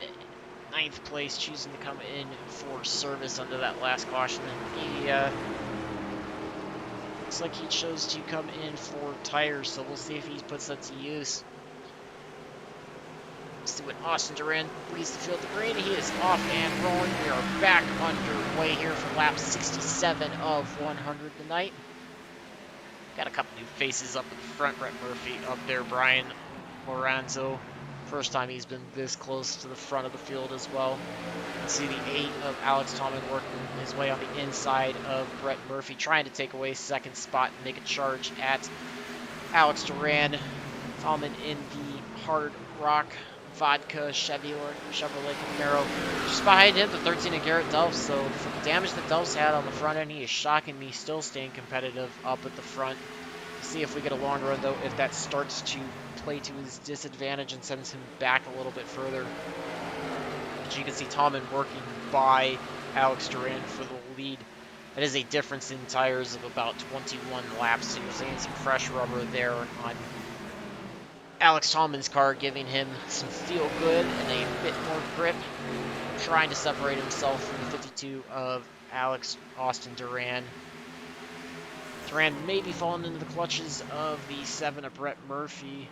A: 9th place, choosing to come in for service under that last caution. And he looks like he chose to come in for tires, so we'll see if he puts that to use. see what Austin Duran leads the field to green. He is off and rolling. We are back underway here for lap 67 of 100 tonight. Got a couple new faces up in the front. Brett Murphy up there, Brian Lorenzo. First time he's been this close to the front of the field as well. You can see the 8 of Alex Tallman working his way on the inside of Brett Murphy, trying to take away second spot and make a charge at Alex Duran. Tallman in the Hard Rock Vodka Chevrolet Camaro. Just behind him, the 13 of Garrett Delph. So for the damage that Delph's had on the front end, he is shockingly still staying competitive up at the front. See if we get a long run, though, if that starts to play to his disadvantage and sends him back a little bit further. As you can see, Tallman working by Alex Duran for the lead. That is a difference in tires of about 21 laps. So you're seeing some fresh rubber there on Alex Tallman's car, giving him some feel good and a bit more grip, trying to separate himself from the 52 of Austin Duran. Duran may be falling into the clutches of the 7 of Brett Murphy.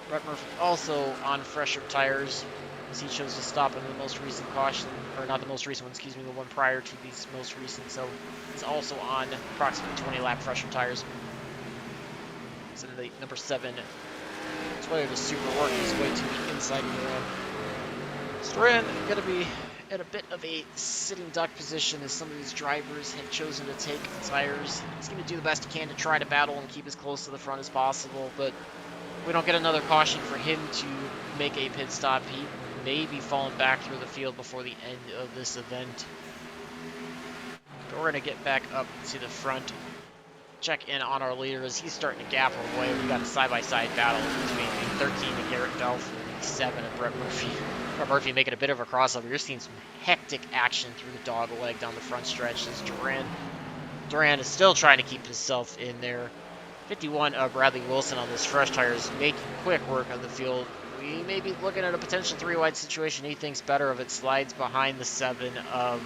A: Brett Murphy also on fresher tires, as he chose to stop in the most recent caution, or not the most recent one, excuse me, the one prior to these most recent. So he's also on approximately 20 lap fresher tires. So the number 7 Toyota Super working his way to the inside of Duran. Duran going to be in a bit of a sitting duck position as some of these drivers have chosen to take the tires. He's going to do the best he can to try to battle and keep as close to the front as possible, but we don't get another caution for him to make a pit stop. He may be falling back through the field before the end of this event. But we're going to get back up to the front, check in on our leader as he's starting to gap away. We got a side-by-side battle between the 13 of Garrett Delph and the 7 of Brett Murphy. Brett Murphy making a bit of a crossover. You're seeing some hectic action through the dog leg down the front stretch as Duran is still trying to keep himself in there. 51 of Bradley Wilson on this fresh tires, making quick work on the field. We may be looking at a potential 3-wide situation. He thinks better of it, slides behind the 7 of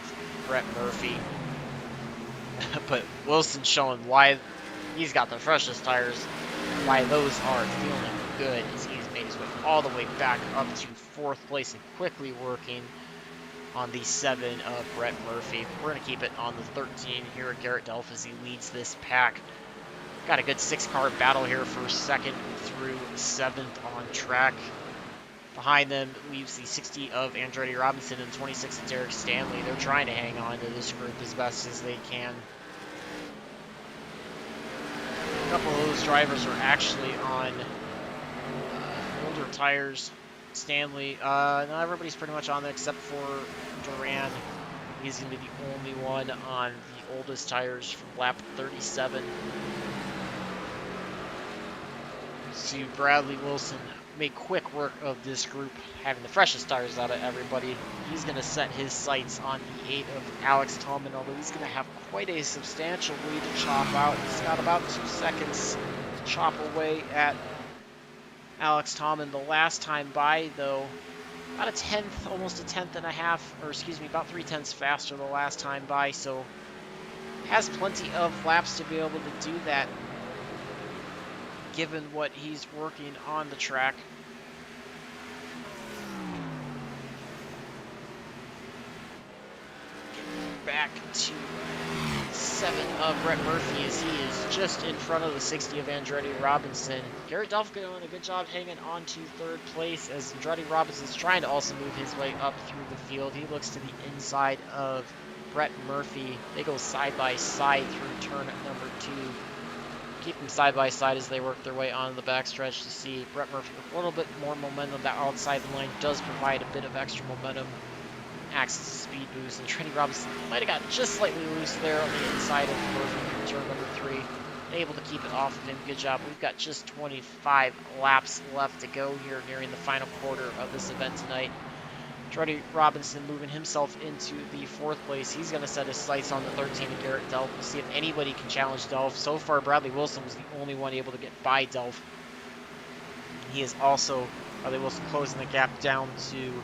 A: Brett Murphy. But Wilson showing why he's got the freshest tires, why those are feeling good, as he's made his way all the way back up to 4th place and quickly working on the 7 of Brett Murphy. We're going to keep it on the 13 here at Garrett Delph as he leads this pack. Got a good 6-car battle here for 2nd through 7th on track. Behind them leaves the 60 of Andretti Robinson and 26 of Derek Stanley. They're trying to hang on to this group as best as they can. A couple of those drivers are actually on older tires. Stanley, not everybody's pretty much on there except for Duran. He's going to be the only one on the oldest tires from lap 37. See Bradley Wilson make quick work of this group, having the freshest tires out of everybody. He's going to set his sights on the 8 of Alex Tallman, although he's going to have quite a substantial lead to chop out. He's got about 2 seconds to chop away at Alex Tallman the last time by, though. About a 10th, almost a 10th and a half, or excuse me, about 3/10 faster the last time by, so has plenty of laps to be able to do that, given what he's working on the track. Back to 7 of Brett Murphy as he is just in front of the 60 of Andretti Robinson. Garrett Delph doing a good job hanging on to 3rd place as Andretti Robinson's trying to also move his way up through the field. He looks to the inside of Brett Murphy. They go side by side through turn number 2. Keep them side by side as they work their way onto the backstretch to see Brett Murphy with a little bit more momentum. That outside line does provide a bit of extra momentum. Acts as a speed boost, and Andretti Robinson might have gotten just slightly loose there on the inside of Murphy in turn number 3. Able to keep it off of him. Good job. We've got just 25 laps left to go here, nearing the final quarter of this event tonight. Andretti Robinson moving himself into the 4th place. He's going to set his sights on the 13 of Garrett Delph. We'll see if anybody can challenge Delph. So far, Bradley Wilson was the only one able to get by Delph. He is also, Bradley Wilson closing the gap down to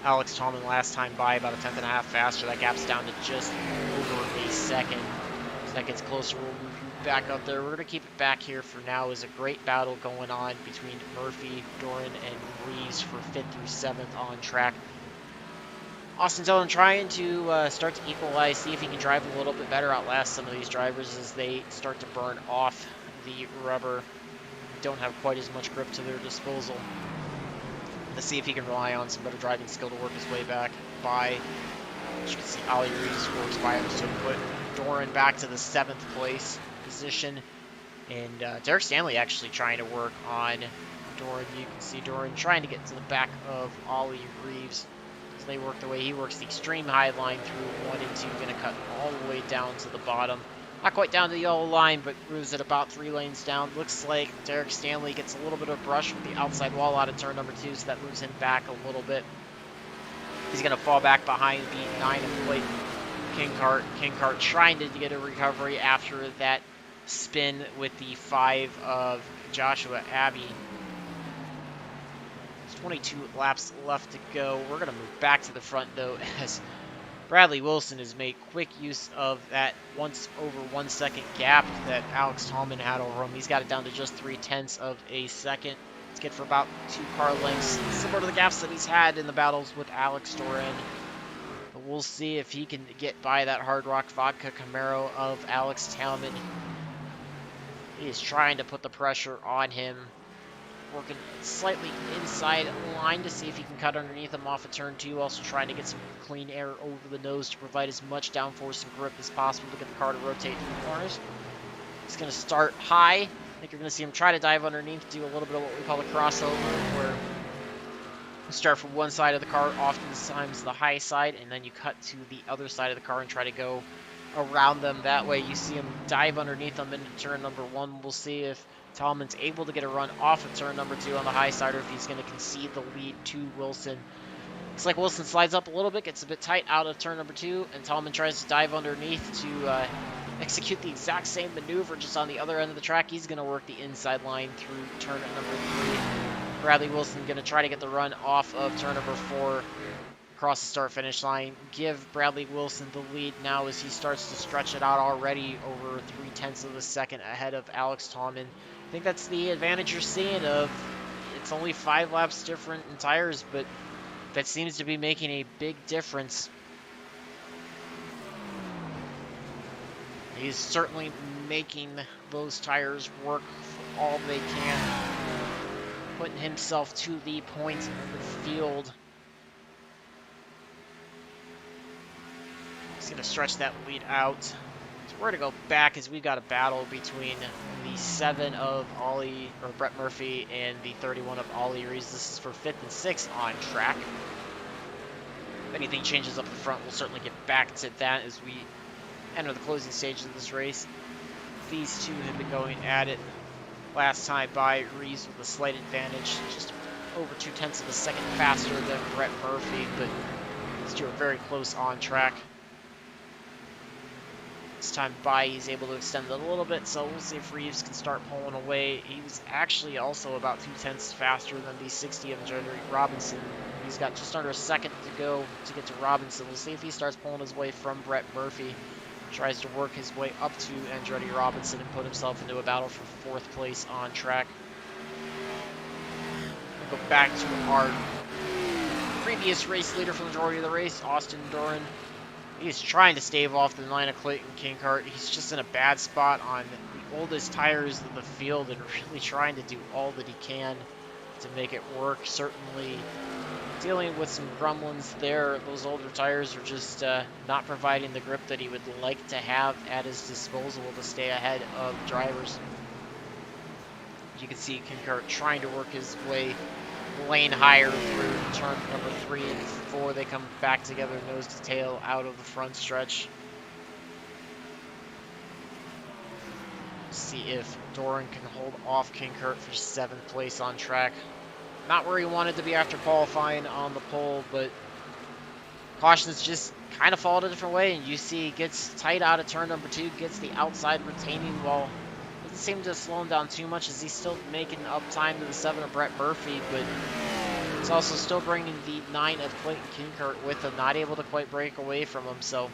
A: Alex Tallman last time by, about a 10th and a half faster. That gap's down to just over a second. As that gets closer, we'll move you back up there. We're going to keep it back here for now. Is a great battle going on between Murphy, Doran, and Reeves for 5th through 7th on track. Austin Dillon trying to start to equalize, see if he can drive a little bit better, outlast some of these drivers as they start to burn off the rubber. Don't have quite as much grip to their disposal. Let's see if he can rely on some better driving skill to work his way back by, as you can see, Ali Reeves works by him to put Doran back to the 7th place position. And Derek Stanley actually trying to work on Doran. You can see Doran trying to get to the back of Ali Reeves. As they work the way he works the extreme high line through 1 and 2, going to cut all the way down to the bottom. Not quite down to the yellow line, but moves at about 3 lanes down. Looks like Derek Stanley gets a little bit of brush with the outside wall out of turn number 2, so that moves him back a little bit. He's going to fall back behind the 9 of plate Kinkart. Kinkart trying to get a recovery after that spin with the 5 of Joshua Abbey. 22 laps left to go. We're going to move back to the front, though, as Bradley Wilson has made quick use of that once over 1 second gap that Alex Tallman had over him. He's got it down to just 0.3 of a second. It's good for about 2 car lengths, similar to the gaps that he's had in the battles with Alex Doran. But we'll see if he can get by that Hard Rock Vodka Camaro of Alex Tallman. He is trying to put the pressure on him. Working slightly inside line to see if he can cut underneath him off of turn 2. Also trying to get some clean air over the nose to provide as much downforce and grip as possible to get the car to rotate through the corners. He's going to start high. I think you're going to see him try to dive underneath, do a little bit of what we call a crossover, where you start from one side of the car, oftentimes the high side, and then you cut to the other side of the car and try to go around them. That way you see him dive underneath them into turn number 1. We'll see if Tallman's able to get a run off of turn number 2 on the high side, or if he's going to concede the lead to Wilson. Looks like Wilson slides up a little bit, gets a bit tight out of turn number 2, and Tallman tries to dive underneath to execute the exact same maneuver just on the other end of the track. He's going to work the inside line through turn number 3. Bradley Wilson going to try to get the run off of turn number 4 across the start-finish line. Give Bradley Wilson the lead now as he starts to stretch it out already over 0.3 of a second ahead of Alex Tallman. I think that's the advantage you're seeing of it's only 5 laps different in tires, but that seems to be making a big difference. He's certainly making those tires work for all they can, putting himself to the point of the field. He's going to stretch that lead out. So we're going to go back as we've got a battle between the 7 of Brett Murphy and the 31 of Ollie Reeves. This is for 5th and 6th on track. If anything changes up the front, we'll certainly get back to that as we enter the closing stages of this race. These two have been going at it. Last time by, Reeves with a slight advantage, just over 0.2 of a second faster than Brett Murphy, but these two are very close on track. This time by, he's able to extend it a little bit, so we'll see if Reeves can start pulling away. He was actually also about 0.2 faster than the 60 of Andretti Robinson. He's got just under a second to go to get to Robinson. We'll see if he starts pulling his way from Brett Murphy. Tries to work his way up to Andretti Robinson and put himself into a battle for 4th place on track. We'll go back to our previous race leader for the majority of the race, Austin Doran. He's trying to stave off the 9 of Clayton Kinkart. He's just in a bad spot on the oldest tires in the field and really trying to do all that he can to make it work. Certainly dealing with some gremlins there. Those older tires are just not providing the grip that he would like to have at his disposal to stay ahead of drivers. You can see Kinkart trying to work his way lane higher through turn number 3 and 4. They come back together nose to tail out of the front stretch. See if Doran can hold off Kinkart for 7th place on track. Not where he wanted to be after qualifying on the pole, but cautions just kind of fall a different way, and you see he gets tight out of turn number 2, gets the outside retaining wall. Doesn't seem to slow him down too much as he's still making up time to the 7 of Brett Murphy, but he's also still bringing the 9 of Clayton Kinkart with him, not able to quite break away from him, so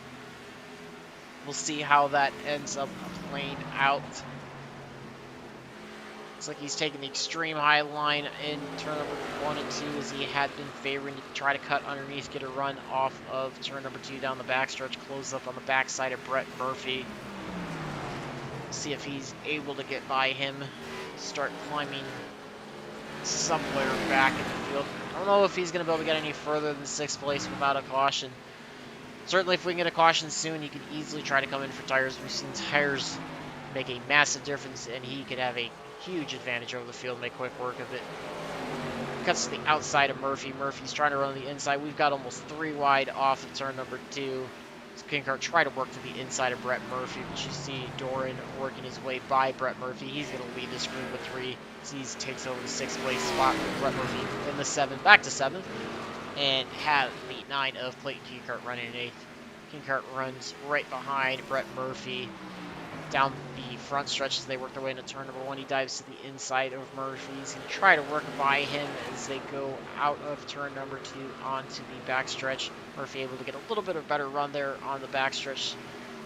A: we'll see how that ends up lane out. Looks like he's taking the extreme high line in turn number 1 and 2 as he had been favoring to try to cut underneath, get a run off of turn number 2 down the backstretch, close up on the backside of Brett Murphy. See if he's able to get by him, start climbing somewhere back in the field. I don't know if he's going to be able to get any further than 6th place without a caution. Certainly if we can get a caution soon, he can easily try to come in for tires. We've seen tires make a massive difference, and he could have a huge advantage over the field, make quick work of it. Cuts to the outside of Murphy. Murphy's trying to run on the inside. We've got almost 3 wide off of turn number 2. So Kinkart try to work to the inside of Brett Murphy, but you see Doran working his way by Brett Murphy. He's going to lead this group with 3. Sees takes over the 6th place spot with Brett Murphy in the 7th, back to 7th, and have the 9 of Clayton Kinkart running in 8th. Kinkart runs right behind Brett Murphy down the front stretch as they work their way into turn number 1. He dives to the inside of Murphy. He's going to try to work by him as they go out of turn number 2 onto the backstretch. Murphy able to get a little bit of a better run there on the backstretch.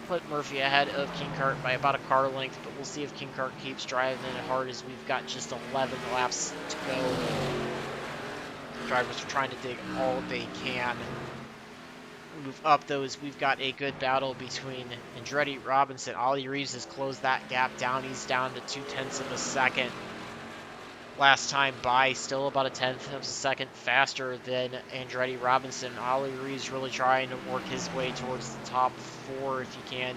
A: Put Murphy ahead of Kinkart by about a car length, but we'll see if Kinkart keeps driving it hard as we've got just 11 laps to go. Drivers are trying to dig all they can. Move up those. We've got a good battle between Andretti Robinson. Ollie Reeves has closed that gap down. He's down to 0.2 of a second. Last time by, still about 1/10 of a second faster than Andretti Robinson. Ollie Reeves really trying to work his way towards the top 4 if he can.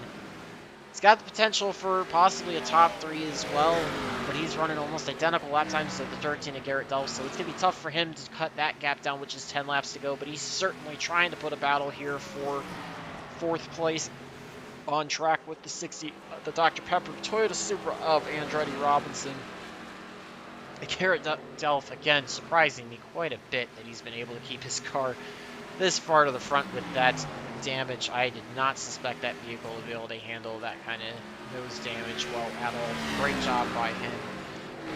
A: He's got the potential for possibly a top 3 as well, but he's running almost identical lap times to the 13 of Garrett Delph, so it's going to be tough for him to cut that gap down, which is 10 laps to go, but he's certainly trying to put a battle here for 4th place on track with the Dr. Pepper Toyota Supra of Andretti Robinson. Garrett Delph, again, surprising me quite a bit that he's been able to keep his car this far to the front with that damage. I did not suspect that vehicle would be able to handle that kind of nose damage well at all. Great job by him.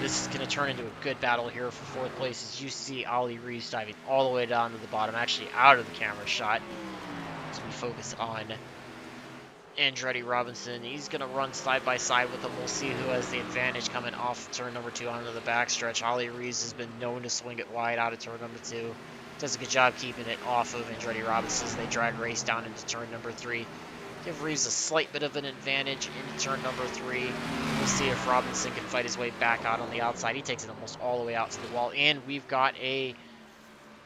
A: This is going to turn into a good battle here for 4th place as you see Ollie Reeves diving all the way down to the bottom, actually out of the camera shot as we focus on Andretti Robinson. He's going to run side by side with him. We'll see who has the advantage coming off turn number 2 onto the backstretch. Ollie Reeves has been known to swing it wide out of turn number 2. Does a good job keeping it off of Andretti Robinson as they drag race down into turn number 3. Give Reeves a slight bit of an advantage into turn number 3. We'll see if Robinson can fight his way back out on the outside. He takes it almost all the way out to the wall, and we've got a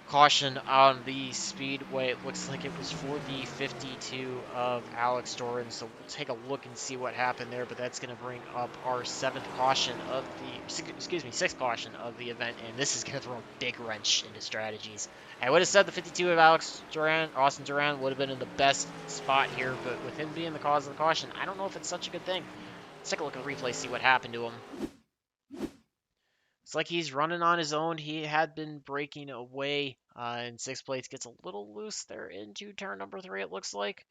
A: caution on the speedway. It looks like it was for the 52 of Alex Doran, so we'll take a look and see what happened there, but that's going to bring up our 7th caution of the, 6th caution of the event, and this is going to throw a big wrench into strategies. I would have said the 52 of Austin Duran would have been in the best spot here, but with him being the cause of the caution, I don't know if it's such a good thing. Let's take a look at the replay, see what happened to him. It's like he's running on his own. He had been breaking away, and 6th place gets a little loose there into turn number 3, it looks like.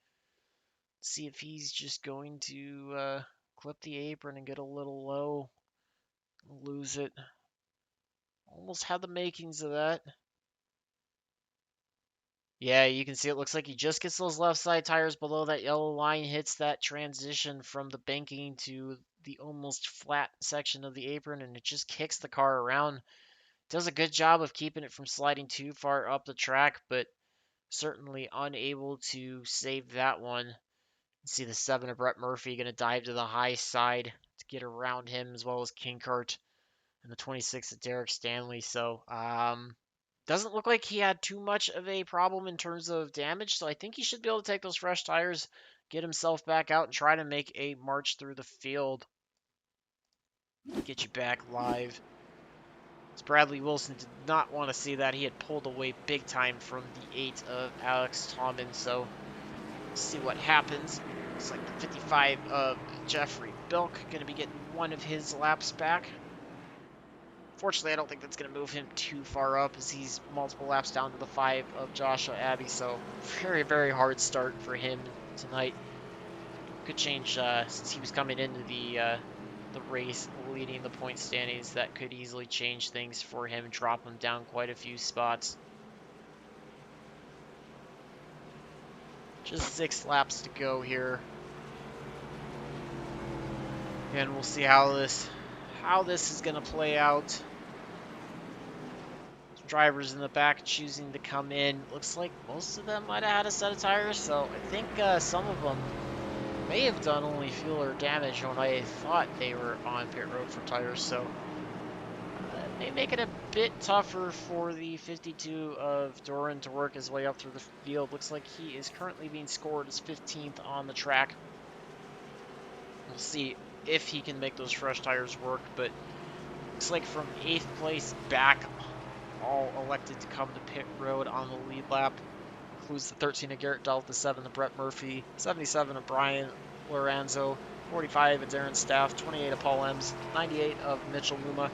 A: Let's see if he's just going to clip the apron and get a little low. Lose it. Almost had the makings of that. Yeah, you can see it looks like he just gets those left side tires below that yellow line, hits that transition from the banking to the almost flat section of the apron, and it just kicks the car around. Does a good job of keeping it from sliding too far up the track, but certainly unable to save that one. You see the 7 of Brett Murphy going to dive to the high side to get around him, as well as Kinkart and the 26 of Derek Stanley. So, doesn't look like he had too much of a problem in terms of damage, so I think he should be able to take those fresh tires, get himself back out, and try to make a march through the field. Get you back live. Bradley Wilson did not want to see that. He had pulled away big time from the 8 of Alex Tomlin, so let's see what happens. Looks like the 55 of Jeffrey Bilk going to be getting one of his laps back. Fortunately, I don't think that's going to move him too far up as he's multiple laps down to the 5 of Joshua Abbey, so very, very hard start for him tonight. Could change since he was coming into the race leading the point standings. That could easily change things for him, drop him down quite a few spots. Just 6 laps to go here. And we'll see how this is going to play out. Drivers in the back choosing to come in. Looks like most of them might have had a set of tires, so I think some of them may have done only fuel or damage when I thought they were on pit road for tires, so that may make it a bit tougher for the 52 of Doran to work his way up through the field. Looks like he is currently being scored as 15th on the track. We'll see if he can make those fresh tires work, but looks like from 8th place back, all elected to come to pit road on the lead lap. Includes the 13 of Garrett Delp, the 7 of Brett Murphy, 77 of Brian Lorenzo, 45 of Darren Staff, 28 of Paul Ems, 98 of Mitchell Muma,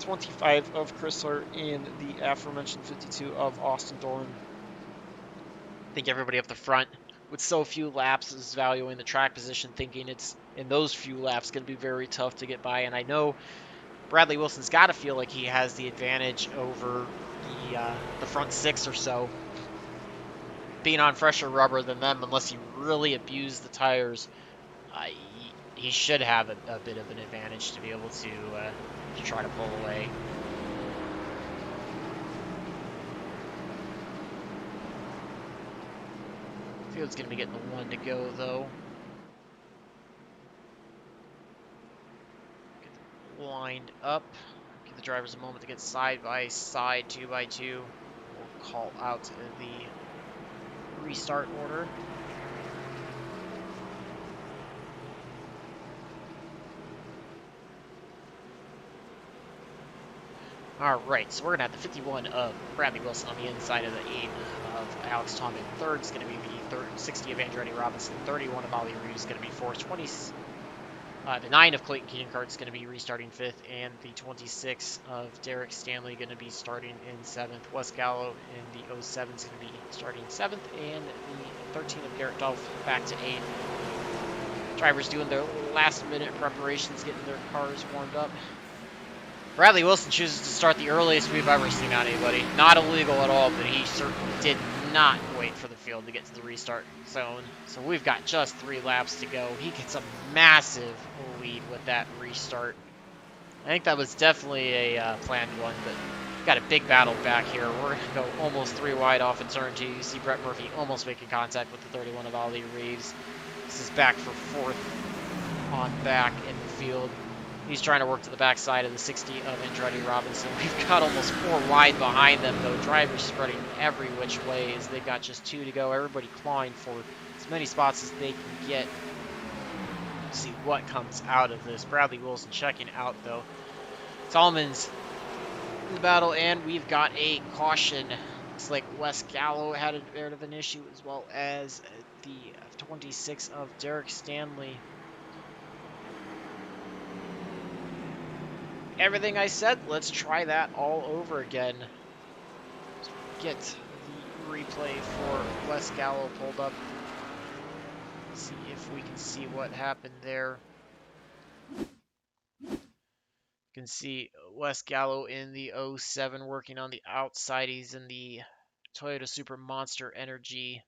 A: 25 of Chrysler, and the aforementioned 52 of Austin Doran. I think everybody up the front, with so few laps, is valuing the track position, thinking it's in those few laps going to be very tough to get by. And I know Bradley Wilson's got to feel like he has the advantage over the front 6 or so, being on fresher rubber than them, unless he really abused the tires. He should have a bit of an advantage to be able to try to pull away. Field's going to be getting the 1 to go, though. Get them lined up. Give the drivers a moment to get side by side, 2 by 2. We'll call out the restart order. Alright, so we're going to have the 51 of Bradley Wilson on the inside of the 8 of Alex Tomlin. Third is going to be the 60 of Andretti Robinson. 31 of Ollie Reeves is going to be 4th. The 9 of Clayton Keatingcart is going to be restarting 5th. And the 26 of Derek Stanley going to be starting in 7th. Wes Gallo in the 07 is going to be starting 7th. And the 13 of Garrett Dolph back to 8th. Drivers doing their last minute preparations, getting their cars warmed up. Bradley Wilson chooses to start the earliest we've ever seen on anybody. Not illegal at all, but he certainly did not wait for the field to get to the restart zone. So we've got just 3 laps to go. He gets a massive lead with that restart. I think that was definitely a planned one, but got a big battle back here. We're going to go almost 3 wide off in turn 2. You see Brett Murphy almost making contact with the 31 of Ollie Reeves. This is back for 4th on back in the field. He's trying to work to the backside of the 60 of Andretti Robinson. We've got almost 4 wide behind them, though. Drivers spreading every which way as they've got just 2 to go. Everybody clawing for as many spots as they can get. Let's see what comes out of this. Bradley Wilson checking out, though. Tallman's in the battle, and we've got a caution. Looks like Wes Gallo had a bit of an issue, as well as the 26 of Derek Stanley. Everything I said, let's try that all over again. Let's get the replay for Wes Gallo pulled up. See if we can see what happened there. You can see Wes Gallo in the 07 working on the outside. He's in the Toyota Super Monster Energy.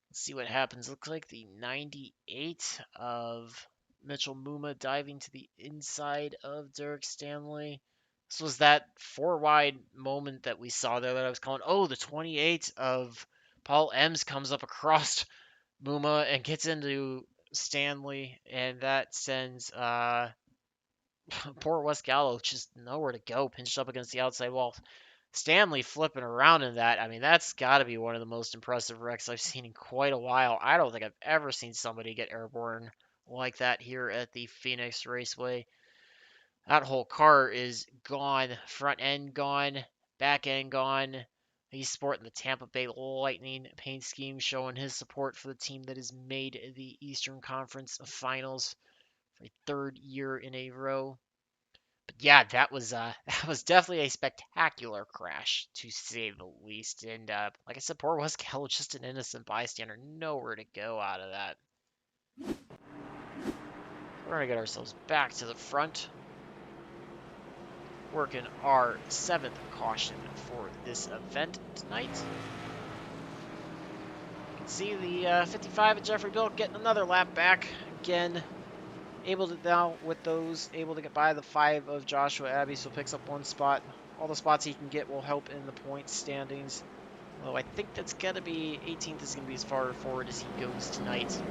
A: Let's see what happens. Looks like the 98 of Mitchell Muma diving to the inside of Derek Stanley. This was that 4 wide moment that we saw there that I was calling. Oh, the 28 of Paul Ems comes up across Muma and gets into Stanley, and that sends poor Wes Gallo just nowhere to go, pinched up against the outside wall. Stanley flipping around in that. I mean, that's got to be one of the most impressive wrecks I've seen in quite a while. I don't think I've ever seen somebody get airborne like that here at the Phoenix Raceway. That whole car is gone. Front end gone. Back end gone. He's sporting the Tampa Bay Lightning paint scheme, showing his support for the team that has made the Eastern Conference Finals for a 3rd year in a row. But yeah, that was definitely a spectacular crash, to say the least. And like I said, poor Wes Gallo, just an innocent bystander, nowhere to go out of that. We're gonna get ourselves back to the front, working our 7th caution for this event tonight. You can see the 55 of Jeffrey Bill getting another lap back again. able to now with those able to get by the 5 of Joshua Abbey, so picks up 1 spot. All the spots he can get will help in the points standings. Although I think that's gonna be 18th is gonna be as far forward as he goes tonight.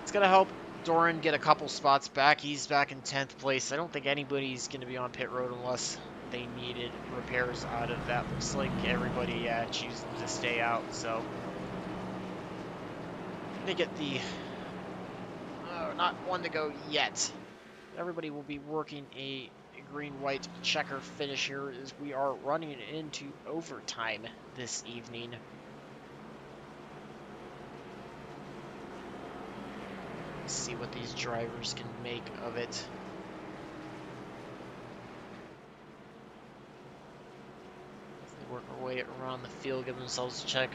A: It's gonna help Doran get a couple spots back. He's back in 10th place. I don't think anybody's gonna be on pit road unless they needed repairs out of that. Looks like everybody chooses to stay out. So gonna get the not one to go yet. Everybody will be working a green-white checker finish here as we are running into overtime this evening. Let's see what these drivers can make of it. They work their way around the field, give themselves a check.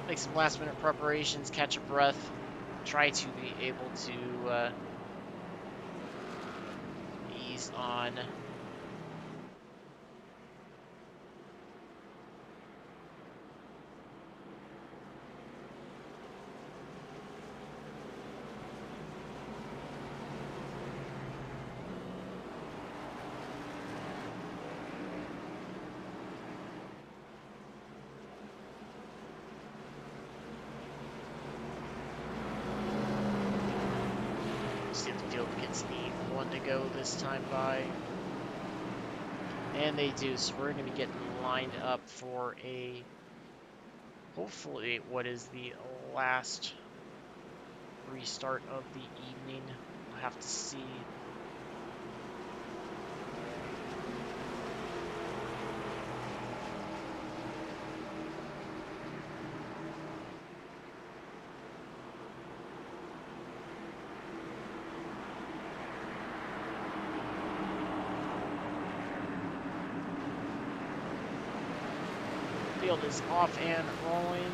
A: Make some last-minute preparations, catch a breath, try to be able to ease on. See if the field gets the one to go this time by. And they do, so we're going to be getting lined up for a, hopefully, what is the last restart of the evening. We'll have to see. Field is off and rolling.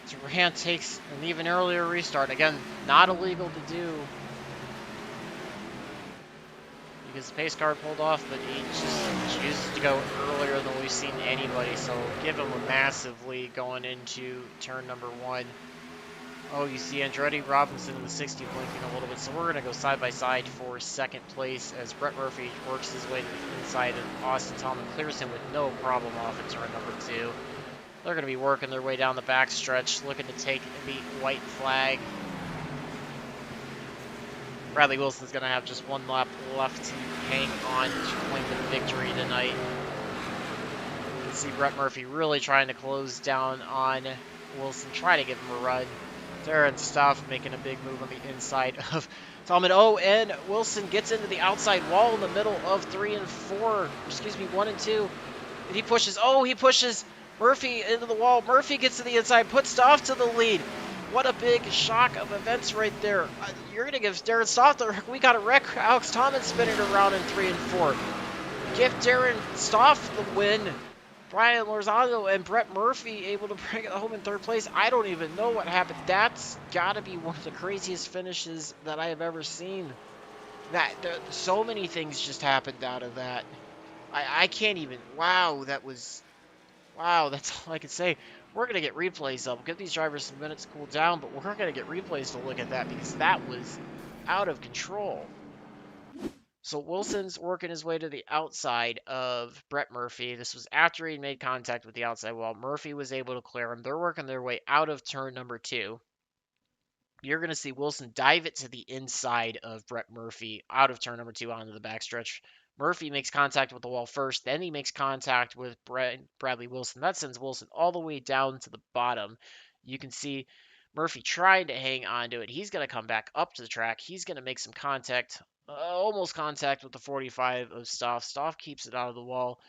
A: Durant takes an even earlier restart. Again, not illegal to do because the pace car pulled off, but he just chooses to go earlier than we've seen anybody. So give him a massive lead going into turn number 1. Oh, you see Andretti Robinson in the 60 blinking a little bit. So we're going to go side by side for 2nd place as Brett Murphy works his way to the inside and Austin Tallman clears him with no problem off at turn number 2. They're going to be working their way down the backstretch, looking to take the white flag. Bradley Wilson's going to have just 1 lap left to hang on to claim the victory tonight. You can see Brett Murphy really trying to close down on Wilson, try to give him a run. Darren Stoff making a big move on the inside of Tallman. Oh, and Wilson gets into the outside wall in the middle of 3 and 4. Excuse me, 1 and 2. And he pushes. Oh, he pushes Murphy into the wall. Murphy gets to the inside, puts Stoff to the lead. What a big shock of events right there. You're going to give Darren Stoff the wreck. We got a wreck. Alex Thomas spinning around in 3 and 4. Give Darren Stoff the win. Brian Lozano and Brett Murphy able to bring it home in 3rd place. I don't even know what happened. That's got to be one of the craziest finishes that I have ever seen. So many things just happened out of that. I can't even. Wow, that's all I can say. We're going to get replays up. We'll give these drivers some minutes to cool down, but we're going to get replays to look at that because that was out of control. So Wilson's working his way to the outside of Brett Murphy. This was after he made contact with the outside wall. Murphy was able to clear him. They're working their way out of turn number 2. You're going to see Wilson dive it to the inside of Brett Murphy out of turn number 2 onto the backstretch. Murphy makes contact with the wall first, then he makes contact with Bradley Wilson. That sends Wilson all the way down to the bottom. You can see Murphy trying to hang on to it. He's going to come back up to the track. He's going to make some contact, almost contact with the 45 of Stoff. Stoff keeps it out of the wall.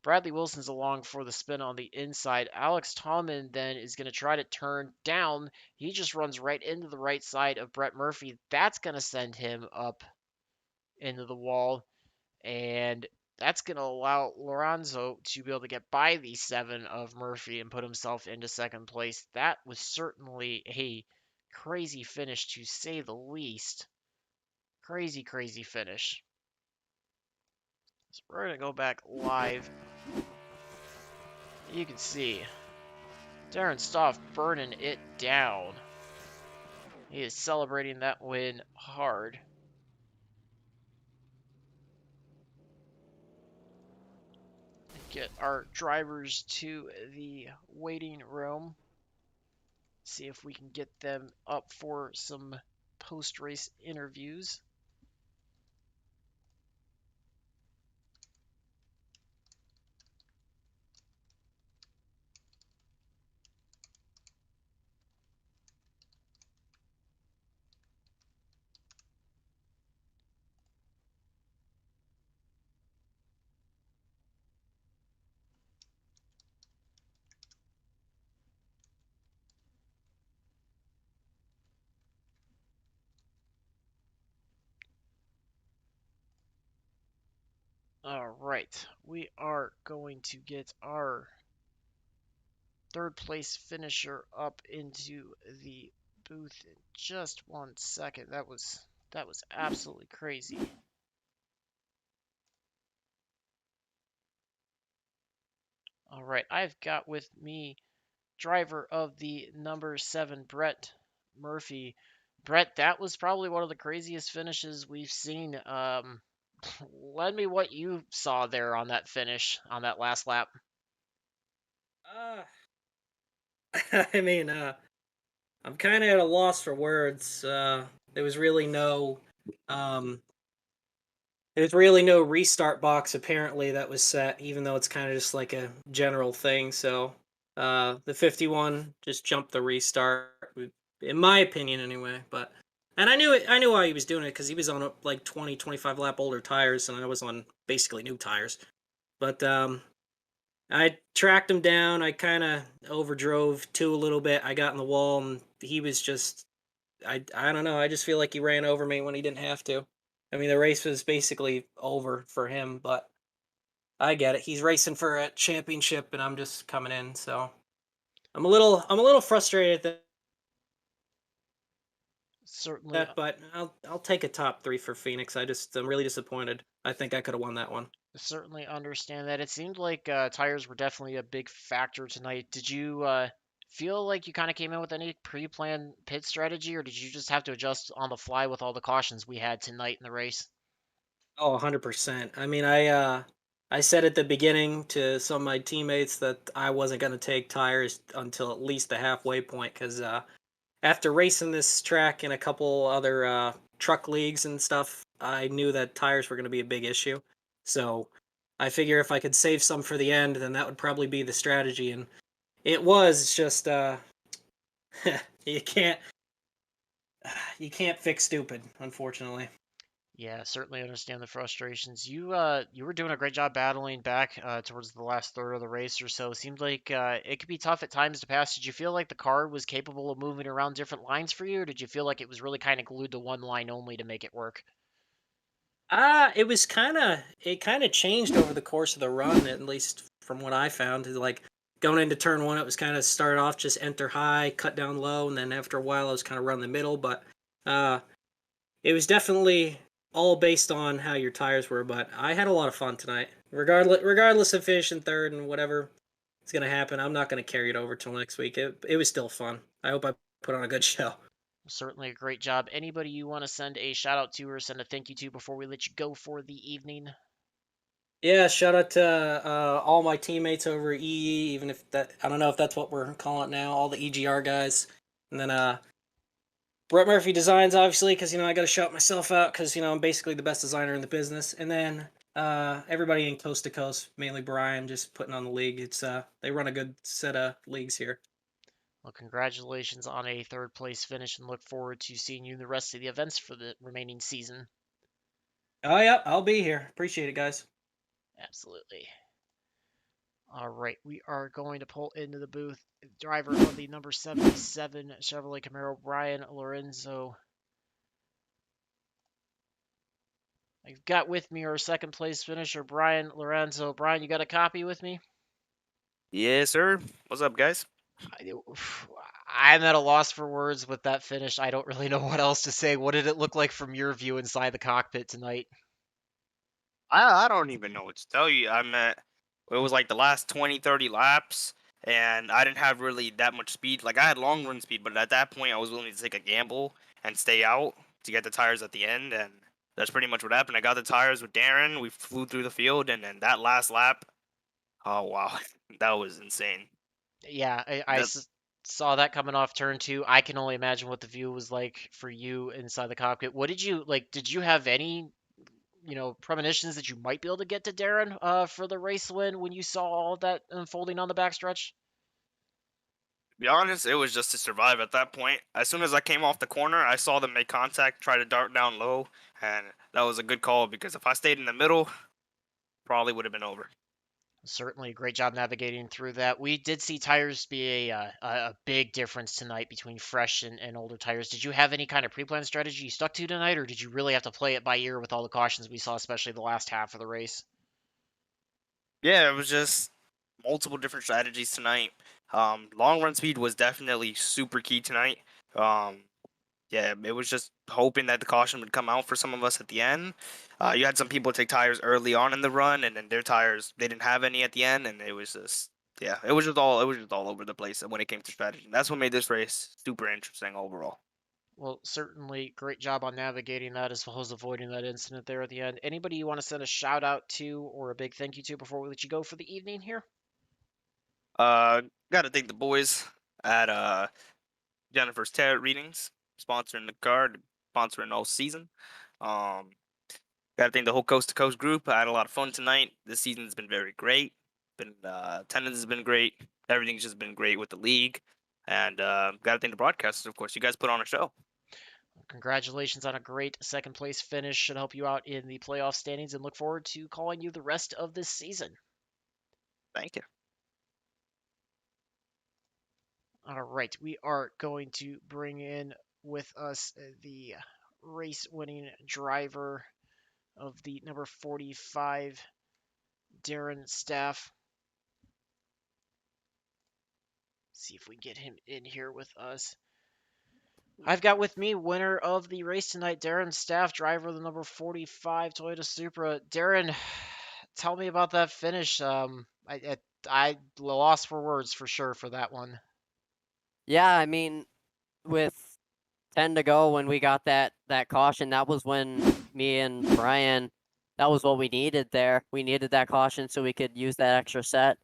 A: Bradley Wilson's along for the spin on the inside. Alex Tallman then is going to try to turn down. He just runs right into the right side of Brett Murphy. That's going to send him up into the wall. And that's going to allow Lorenzo to be able to get by the 7 of Murphy and put himself into 2nd place. That was certainly a crazy finish, to say the least. Crazy, crazy finish. So we're going to go back live. You can see Darren Stoff burning it down. He is celebrating that win hard. Get our drivers to the waiting room. See if we can get them up for some post-race interviews. All right, we are going to get our third place finisher up into the booth in just 1 second. That was absolutely crazy. All right, I've got with me driver of the number 7, Brett Murphy. Brett, that was probably one of the craziest finishes we've seen. Lend me what you saw there on that finish on that last lap.
B: Uh, I mean, I'm kind of at a loss for words. There was really no, um, there's really no restart box apparently that was set, even though it's kind of just like a general thing. So, the 51 just jumped the restart, in my opinion, anyway. But and I knew it. I knew why he was doing it because he was on like 20, 25 lap older tires, and I was on basically new tires. But I tracked him down. I kind of overdrove two a little bit. I got in the wall, and he was just. I don't know. I just feel like he ran over me when he didn't have to. I mean, the race was basically over for him, but I get it. He's racing for a championship, and I'm just coming in. So I'm a little frustrated at
A: Certainly,
B: that, but I'll take a top three for Phoenix. I'm really disappointed. I think I could have won that one.
A: certainly understand that. It seemed like tires were definitely a big factor tonight. Did you feel like you kind of came in with any pre-planned pit strategy, or did you just have to adjust on the fly with all the cautions we had tonight in the race?
B: Oh, 100%. I mean, I said at the beginning to some of my teammates that I wasn't going to take tires until at least the halfway point because after racing this track in a couple other truck leagues and stuff, I knew that tires were going to be a big issue. So I figure if I could save some for the end, then that would probably be the strategy. And it was. It's just you can't you can't fix stupid, unfortunately.
A: Yeah, certainly understand the frustrations. You were doing a great job battling back towards the last third of the race or so. Seemed like it could be tough at times to pass. Did you feel like the car was capable of moving around different lines for you, or did you feel like it was really kind of glued to one line only to make it work?
B: It kind of changed over the course of the run, at least from what I found. Like going into turn one, it was kind of started off just enter high, cut down low, and then after a while, I was kind of run the middle. But uh, it was definitely all based on how your tires were. But I had a lot of fun tonight. Regardless of finishing third and whatever is gonna happen, I'm not gonna carry it over till next week. It was still fun. I hope I put on a good show.
A: Certainly a great job. Anybody you want to send a shout out to or send a thank you to before we let you go for the evening?
B: Yeah, shout out to all my teammates over at EE, even if that I don't know if that's what we're calling it now, all the EGR guys. And then Brett Murphy Designs, obviously, because I got to shout myself out because I'm basically the best designer in the business. And then everybody in Coast to Coast, mainly Brian, just putting on the league. It's they run a good set of leagues here.
A: Well, congratulations on a third place finish and look forward to seeing you in the rest of the events for the remaining season.
B: Oh yeah, I'll be here. Appreciate it, guys.
A: Absolutely. All right, we are going to pull into the booth. Driver of the number 77 Chevrolet Camaro, Brian Lorenzo. I've got with me our second place finisher, Brian Lorenzo. Brian, you got a copy with me?
C: Yes, sir. What's up, guys?
A: I- I'm at a loss for words with that finish. I don't really know what else to say. What did it look like from your view inside the cockpit tonight?
C: I don't even know what to tell you. It was like the last 20, 30 laps, and I didn't have really that much speed. Like I had long run speed, but at that point I was willing to take a gamble and stay out to get the tires at the end, and that's pretty much what happened. I got the tires with Darren. We flew through the field, and then that last lap, oh wow, that was insane.
A: Yeah,
C: That
A: saw that coming off turn two. I can only imagine what the view was like for you inside the cockpit. What did you like? Did you have any, premonitions that you might be able to get to Darren for the race win when you saw all of that unfolding on the backstretch?
C: to be honest, it was just to survive at that point. As soon as I came off the corner, I saw them make contact, try to dart down low, and that was a good call because if I stayed in the middle, probably would have been over.
A: Certainly, great job navigating through that. We did see tires be a big difference tonight between fresh and older tires. Did you have any kind of pre-planned strategy you stuck to tonight, or did you really have to play it by ear with all the cautions we saw, especially the last half of the race?
C: Yeah, it was just multiple different strategies tonight. Long run speed was definitely super key tonight. Um, yeah, it was just hoping that the caution would come out for some of us at the end. You had some people take tires early on in the run, and then their tires they didn't have any at the end, and it was just yeah, it was just all over the place when it came to strategy. That's what made this race super interesting overall.
A: Well, certainly great job on navigating that as well as avoiding that incident there at the end. Anybody you want to send a shout out to or a big thank you to before we let you go for the evening here?
C: Uh, Got to thank the boys at Jennifer's Tarot Readings, sponsoring the card, sponsoring all season. Um, Got to thank the whole Coast to Coast group. I had a lot of fun tonight. This season's been very great. Been Attendance has been great. Everything's just been great with the league. And got to thank the broadcasters, of course. You guys put on a show.
A: Congratulations on a great second place finish. Should help you out in the playoff standings and look forward to calling you the rest of this season.
C: Thank you.
A: All right, we are going to bring in with us the race winning driver of the number 45, Darren Staff. See if we can get him in here with us. I've got with me winner of the race tonight, Darren Staff, driver of the number 45 Toyota Supra. Darren, tell me about that finish. I lost for words for sure for that one.
D: Yeah, I mean, with 10 to go when we got that caution, that was when me and Brian, that was what we needed there. We needed that caution so we could use that extra set.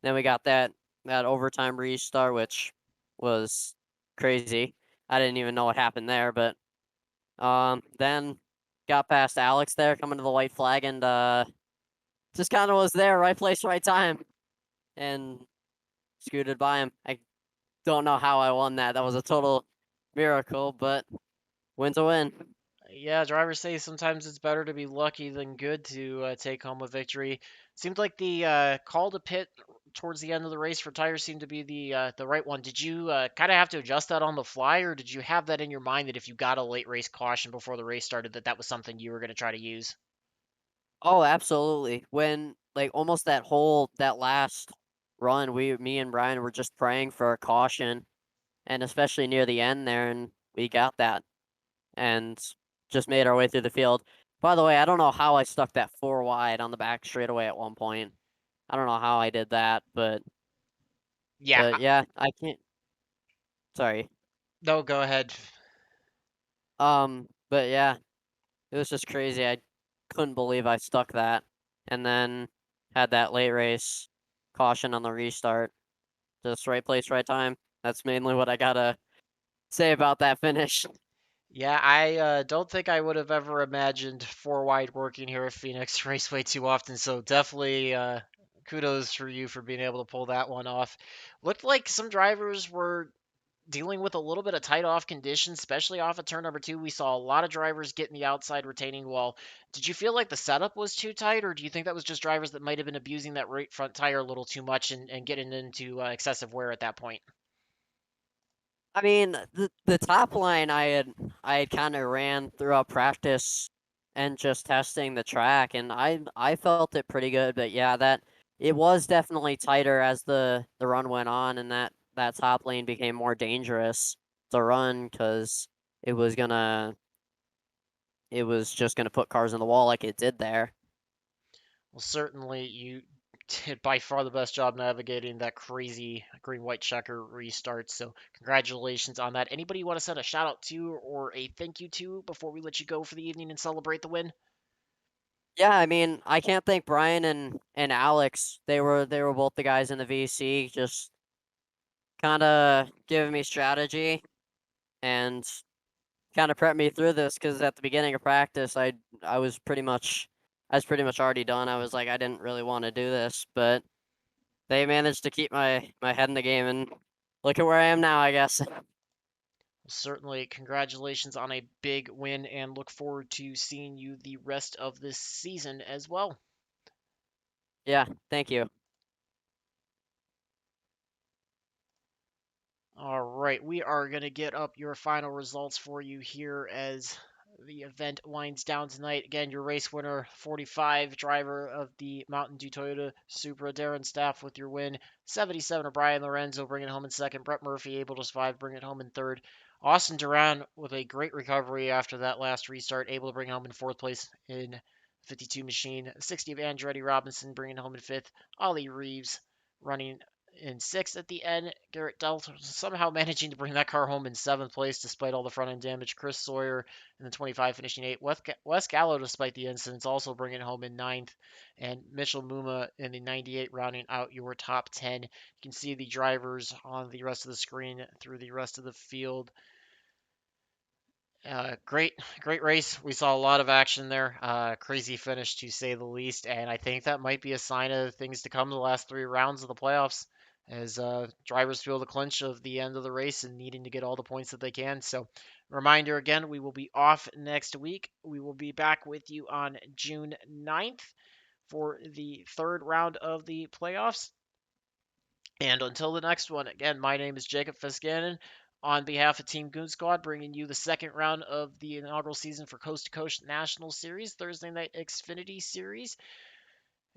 D: Then we got that overtime restart, which was crazy. I didn't even know what happened there, but then got past Alex there coming to the white flag and just kind of was there, right place, right time, and scooted by him. I don't know how I won that. That was a total miracle, but win's a win.
A: Yeah, drivers say sometimes it's better to be lucky than good to take home a victory. Seemed like the call to pit towards the end of the race for tires seemed to be the right one. Did you kind of have to adjust that on the fly, or did you have that in your mind that if you got a late race caution before the race started, that was something you were going to try to use?
D: Oh, absolutely. When like almost that last run, me and Brian were just praying for a caution, and especially near the end there, and we got that, and just made our way through the field. By the way, I don't know how I stuck that four wide on the back straightaway at one point. I don't know how I did that,
A: Yeah,
D: but yeah, I can't. Sorry.
A: no, go ahead.
D: But yeah, it was just crazy. I couldn't believe I stuck that, and then had that late race caution on the restart. Just right place, right time. That's mainly what I gotta say about that finish.
A: Yeah, I don't think I would have ever imagined four wide working here at Phoenix Raceway too often. So definitely kudos for you for being able to pull that one off. Looked like some drivers were dealing with a little bit of tight off conditions, especially off of turn number two. We saw a lot of drivers getting the outside retaining wall. Did you feel like the setup was too tight, or do you think that was just drivers that might have been abusing that right front tire a little too much and getting into excessive wear at that point?
D: I mean, the top line I had kind of ran throughout practice and just testing the track, and I felt it pretty good. But yeah, that it was definitely tighter as the run went on, and that top lane became more dangerous to run because it was gonna it was just gonna put cars in the wall like it did there.
A: Well, certainly you did by far the best job navigating that crazy green-white checker restart. So congratulations on that. Anybody you want to send a shout out to or a thank you to before we let you go for the evening and celebrate the win?
D: Yeah, I mean, I can't thank Brian and Alex. They were both the guys in the VC, just kind of giving me strategy and kind of prepped me through this. Because at the beginning of practice, I was pretty much already done. I was like, I didn't really want to do this, but they managed to keep my head in the game, and look at where I am now, I guess.
A: Certainly, congratulations on a big win and look forward to seeing you the rest of this season as well.
D: Yeah, thank you.
A: All right, we are going to get up your final results for you here as the event winds down tonight. Again, your race winner, 45, driver of the Mountain Dew Toyota Supra, Darren Staff with your win. 77 of Brian Lorenzo bringing it home in second. Brett Murphy able to survive, bring it home in third. Austin Duran with a great recovery after that last restart, able to bring it home in fourth place in 52 machine. 60 of Andretti Robinson bringing it home in fifth. Ollie Reeves running in sixth at the end. Garrett Delt somehow managing to bring that car home in seventh place despite all the front end damage. Chris Sawyer in the 25 finishing eighth. Wes Gallo, despite the incidents, also bringing it home in ninth. And Mitchell Muma in the 98 rounding out your top 10. You can see the drivers on the rest of the screen through the rest of the field. Great race. We saw a lot of action there. Crazy finish to say the least, and I think that might be a sign of things to come the last three rounds of the playoffs, as drivers feel the clinch of the end of the race and needing to get all the points that they can. So, reminder again, we will be off next week. We will be back with you on June 9th for the third round of the playoffs. And until the next one, again, my name is Jacob Fiskanen. On behalf of Team Goon Squad, bringing you the second round of the inaugural season for Coast to Coast National Series, Thursday Night Xfinity Series.